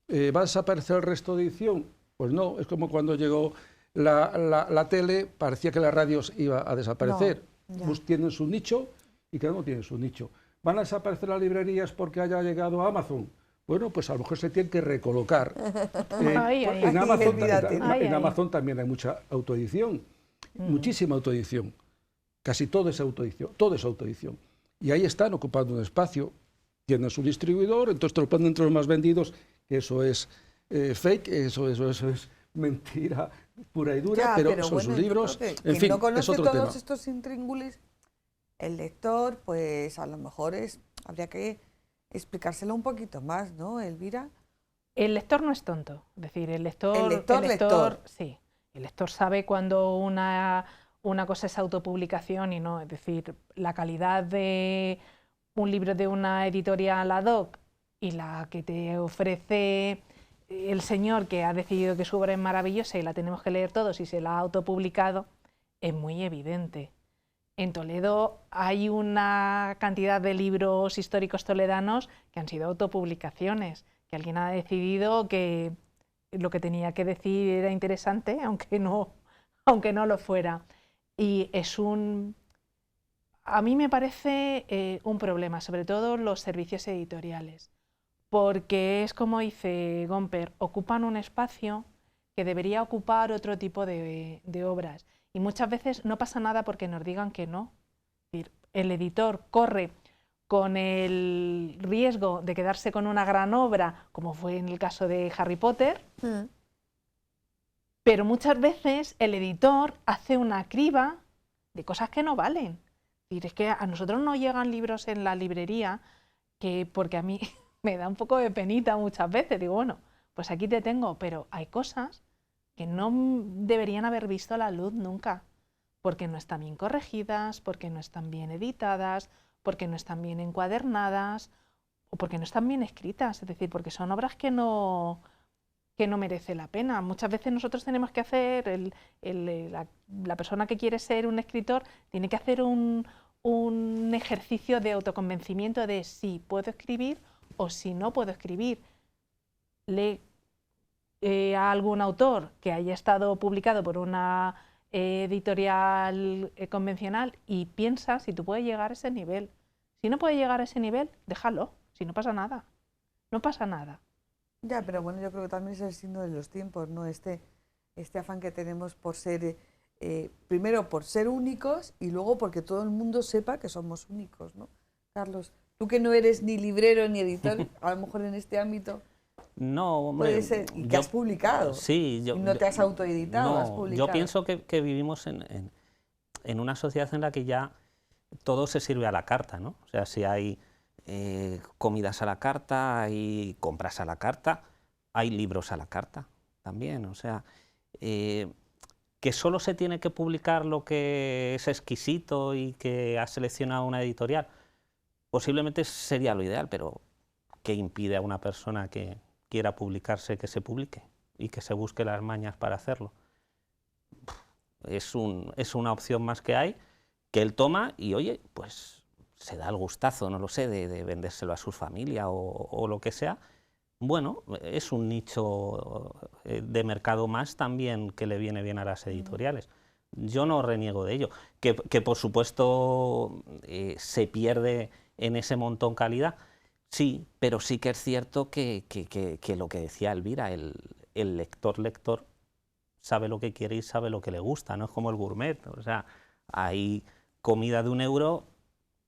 ¿Va a desaparecer el resto de edición? Pues no, es como cuando llegó la tele, parecía que las radios iba a desaparecer. Pues tienen su nicho y cada uno tiene su nicho. ¿Van a desaparecer las librerías porque haya llegado Amazon? Bueno, pues a lo mejor se tienen que recolocar. En Amazon también hay mucha autoedición, muchísima autoedición. Casi todo es autoedición. Y ahí están ocupando un espacio. Tienen su distribuidor, entonces te lo ponen entre los más vendidos, que eso es fake, eso es mentira pura y dura, pero son bueno, sus libros. En fin, no conoce es otro todos tema. estos intríngulis, el lector, pues a lo mejor habría que explicárselo un poquito más, ¿no, Elvira? El lector no es tonto, es decir, el lector sí, el lector sabe cuando una cosa es autopublicación y no, es decir, la calidad de un libro de una editorial ad hoc y la que te ofrece el señor que ha decidido que su obra es maravillosa y la tenemos que leer todos y se la ha autopublicado, es muy evidente. En Toledo hay una cantidad de libros históricos toledanos que han sido autopublicaciones, que alguien ha decidido que lo que tenía que decir era interesante, aunque no lo fuera. Y a mí me parece un problema, sobre todo los servicios editoriales, porque es como dice Gomper, ocupan un espacio que debería ocupar otro tipo de obras. Y muchas veces no pasa nada porque nos digan que no. Es decir, el editor corre con el riesgo de quedarse con una gran obra, como fue en el caso de Harry Potter, pero muchas veces el editor hace una criba de cosas que no valen. Es decir, es que a nosotros no llegan libros en la librería, porque a mí me da un poco de penita muchas veces. Digo, bueno, pues aquí te tengo, pero hay cosas que no deberían haber visto la luz nunca, porque no están bien corregidas, porque no están bien editadas, porque no están bien encuadernadas o porque no están bien escritas, es decir, porque son obras que no merece la pena. Muchas veces nosotros tenemos que hacer, la persona que quiere ser un escritor tiene que hacer un ejercicio de autoconvencimiento de si puedo escribir o si no puedo escribir. Lee a algún autor que haya estado publicado por una editorial convencional y piensa si tú puedes llegar a ese nivel. Si no puedes llegar a ese nivel, déjalo, si no pasa nada. No pasa nada. Ya, pero bueno, yo creo que también es el signo de los tiempos, ¿no? Este afán que tenemos por ser, primero por ser únicos y luego porque todo el mundo sepa que somos únicos, ¿no? Carlos, tú que no eres ni librero ni editor, a lo mejor en este ámbito... No, hombre, puede ser, y que has publicado. Sí, y no te has autoeditado, no, has publicado. yo pienso que vivimos en una sociedad en la que ya todo se sirve a la carta, ¿no? O sea, si hay comidas a la carta, hay compras a la carta, hay libros a la carta también. O sea, ¿Que solo se tiene que publicar lo que es exquisito y que ha seleccionado una editorial? Posiblemente sería lo ideal, pero ¿qué impide a una persona que quiera publicarse que se publique y que se busque las mañas para hacerlo? Es una opción más que hay, que él toma y, oye, pues se da el gustazo, no lo sé, de vendérselo a su familia o lo que sea. Bueno, es un nicho de mercado más también que le viene bien a las editoriales. Yo no reniego de ello. Que por supuesto se pierde en ese montón calidad, sí, pero sí que es cierto que lo que decía Elvira, el lector sabe lo que quiere y sabe lo que le gusta, no es como el gourmet. O sea, hay comida de €1,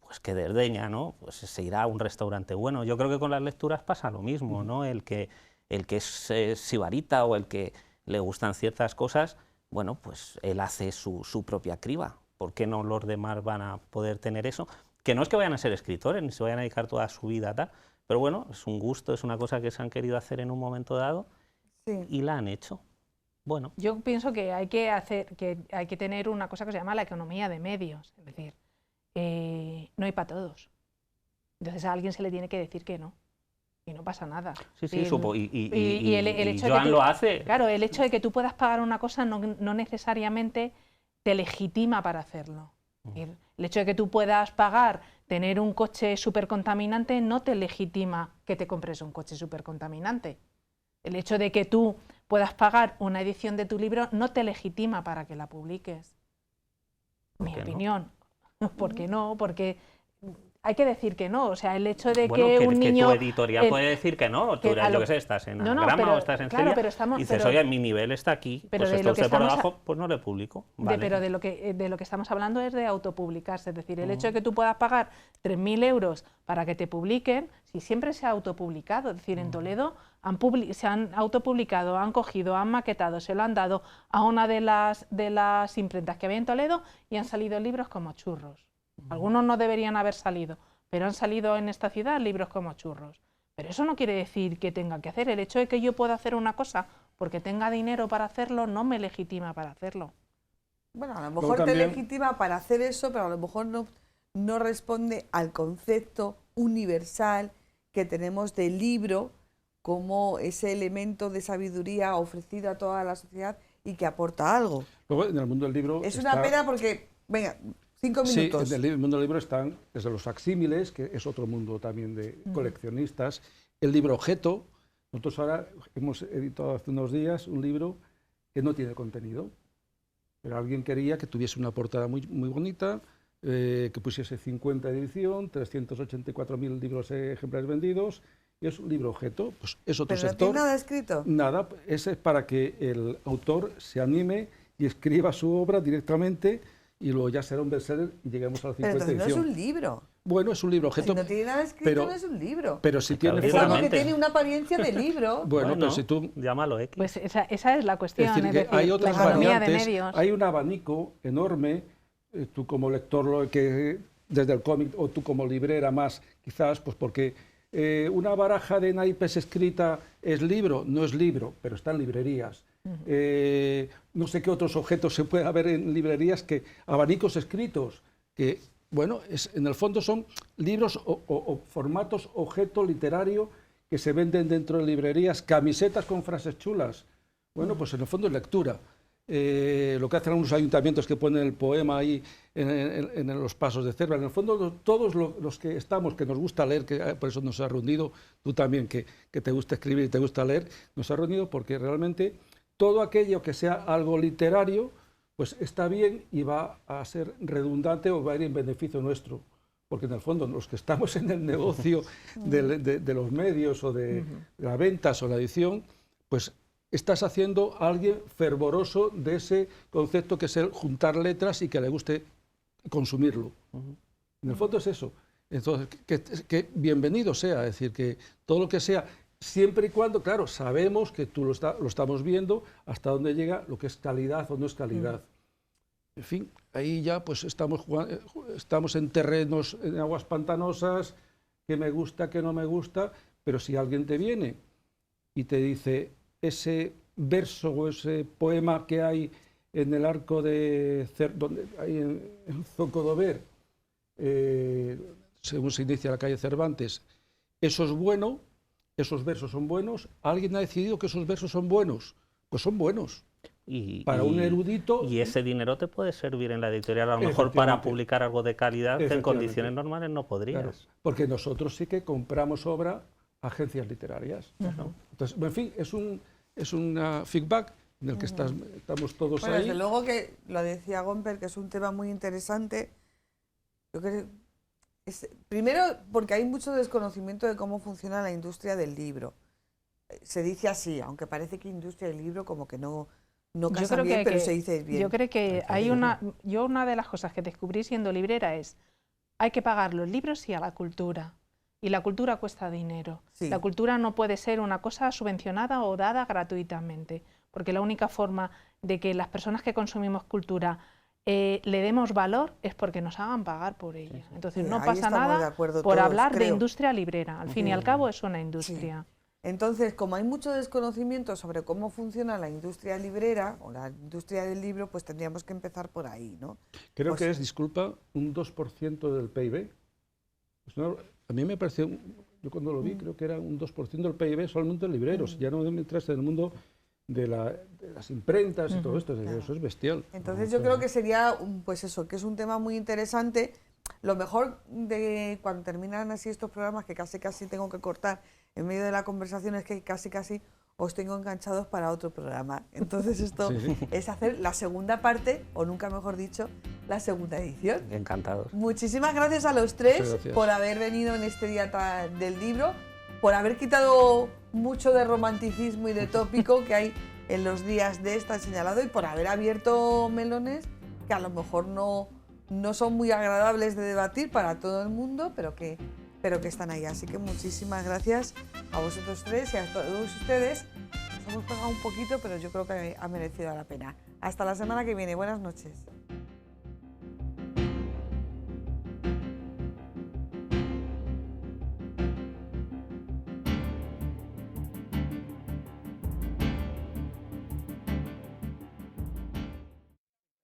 pues que desdeña, ¿no? Pues se irá a un restaurante bueno. Yo creo que con las lecturas pasa lo mismo, ¿no? El que es sibarita o el que le gustan ciertas cosas, bueno, pues él hace su propia criba. ¿Por qué no los demás van a poder tener eso? Que no es que vayan a ser escritores, ni se vayan a dedicar toda su vida a tal, pero bueno, es un gusto, es una cosa que se han querido hacer en un momento dado y la han hecho. Bueno. Yo pienso que hay que tener una cosa que se llama la economía de medios, es decir, no hay para todos. Entonces a alguien se le tiene que decir que no. Y no pasa nada. Sí, sí, y el hecho Joan de que lo hace. Claro, el hecho de que tú puedas pagar una cosa no necesariamente te legitima para hacerlo. El hecho de que tú puedas pagar tener un coche súper contaminante no te legitima que te compres un coche súper contaminante. El hecho de que tú puedas pagar una edición de tu libro no te legitima para que la publiques. Mi opinión. ¿Por qué no? Porque hay que decir que no. O sea, el hecho de que un niño... que tu editorial puede decir que no. Tú, yo qué sé, estás en Anagrama o estás en Celia, y dices, oye, mi nivel está aquí, pero pues está usted por debajo, pues no le publico. Vale. Pero de lo que estamos hablando es de autopublicarse. Es decir, el hecho de que tú puedas pagar 3.000 euros para que te publiquen, si siempre se ha autopublicado. Es decir, en Toledo se han autopublicado, han cogido, han maquetado, se lo han dado a una de las imprentas que había en Toledo y han salido libros como churros. Algunos no deberían haber salido, pero han salido en esta ciudad libros como churros. Pero eso no quiere decir que tenga que hacer. El hecho de que yo pueda hacer una cosa porque tenga dinero para hacerlo no me legitima para hacerlo. Bueno, a lo mejor te legitima para hacer eso, pero a lo mejor no responde al concepto universal que tenemos del libro como ese elemento de sabiduría ofrecido a toda la sociedad y que aporta algo. Luego, en el mundo del libro es una pena porque, venga, 5 minutos. Sí, en el mundo del libro están desde los facsímiles, que es otro mundo también de coleccionistas, el libro objeto. Nosotros ahora hemos editado hace unos días un libro que no tiene contenido, pero alguien quería que tuviese una portada muy bonita, que pusiese 50 de edición, 384.000 ejemplares vendidos, y es un libro objeto, pues es otro sector. ¿Pero no tiene nada escrito? Nada, ese es para que el autor se anime y escriba su obra directamente, y luego ya será un bestseller y lleguemos a la 50 edición. Pero entonces no es un libro. Bueno, es un libro objeto. Si no tiene nada escrito, no es un libro. Pero si tiene es algo que tiene una apariencia de libro. Bueno, pero si tú... Llámalo X. Pues esa es la cuestión. Es decir, hay otras la economía variantes, de medios. hay un abanico enorme, tú como lector, que desde el cómic, o tú como librera más, quizás, pues porque una baraja de naipes escrita es libro, no es libro, pero está en librerías. No sé qué otros objetos se puede haber en librerías, que abanicos escritos, que, bueno, en el fondo son libros o formatos objeto literario que se venden dentro de librerías, camisetas con frases chulas. Bueno, pues en el fondo es lectura. Lo que hacen algunos ayuntamientos que ponen el poema ahí en los pasos de Cerva. En el fondo, todos los que estamos, que nos gusta leer, que por eso nos ha reunido, tú también, que te gusta escribir y te gusta leer, nos ha reunido porque realmente todo aquello que sea algo literario, pues está bien y va a ser redundante o va a ir en beneficio nuestro. Porque en el fondo los que estamos en el negocio de los medios o de las ventas o la edición, pues estás haciendo a alguien fervoroso de ese concepto que es el juntar letras y que le guste consumirlo. En el fondo es eso. Entonces, que bienvenido sea, es decir, que todo lo que sea, siempre y cuando, claro, sabemos que tú lo estamos viendo, hasta dónde llega lo que es calidad o no es calidad. En fin, ahí ya pues estamos en terrenos, en aguas pantanosas, que me gusta, que no me gusta, pero si alguien te viene y te dice ese verso o ese poema que hay en el arco de donde hay en Zocodover, según se inicia la calle Cervantes, eso es bueno, esos versos son buenos, alguien ha decidido que esos versos son buenos, pues son buenos. Para un erudito. Y ese dinero te puede servir en la editorial, a lo mejor para publicar algo de calidad que en condiciones normales no podrías. Claro, porque nosotros sí que compramos obra a agencias literarias. Entonces, en fin, es un feedback en el que estamos todos ahí. Desde luego que lo decía Gomper, que es un tema muy interesante. Yo creo primero, porque hay mucho desconocimiento de cómo funciona la industria del libro. Se dice así, aunque parece que industria del libro como que no casa bien, pero se dice bien. Yo creo que una de las cosas que descubrí siendo librera es, hay que pagar los libros y a la cultura. Y la cultura cuesta dinero. Sí. La cultura no puede ser una cosa subvencionada o dada gratuitamente, porque la única forma de que las personas que consumimos cultura le demos valor es porque nos hagan pagar por ella. Entonces no pasa nada por todos, hablar de industria librera. Al fin y al cabo es una industria. Sí. Entonces, como hay mucho desconocimiento sobre cómo funciona la industria librera o la industria del libro, pues tendríamos que empezar por ahí, ¿no? Creo que es, disculpa, un 2% del PIB. Pues no, a mí me pareció, yo cuando lo vi, creo que era un 2% del PIB solamente de libreros. Ya no entraste en el mundo de las imprentas y todo esto, claro. Eso es bestial. Entonces yo creo que sería, pues eso, que es un tema muy interesante. Lo mejor de cuando terminan así estos programas, que casi tengo que cortar en medio de la conversación, es que casi os tengo enganchados para otro programa. Entonces esto es hacer la segunda parte, o nunca mejor dicho, la segunda edición. Encantados. Muchísimas gracias a los tres por haber venido en este día del libro, por haber quitado mucho de romanticismo y de tópico que hay en los días de esta señalado, y por haber abierto melones que a lo mejor no son muy agradables de debatir para todo el mundo, pero que están ahí. Así que muchísimas gracias a vosotros tres y a todos ustedes. Nos hemos pasado un poquito, pero yo creo que ha merecido la pena. Hasta la semana que viene. Buenas noches.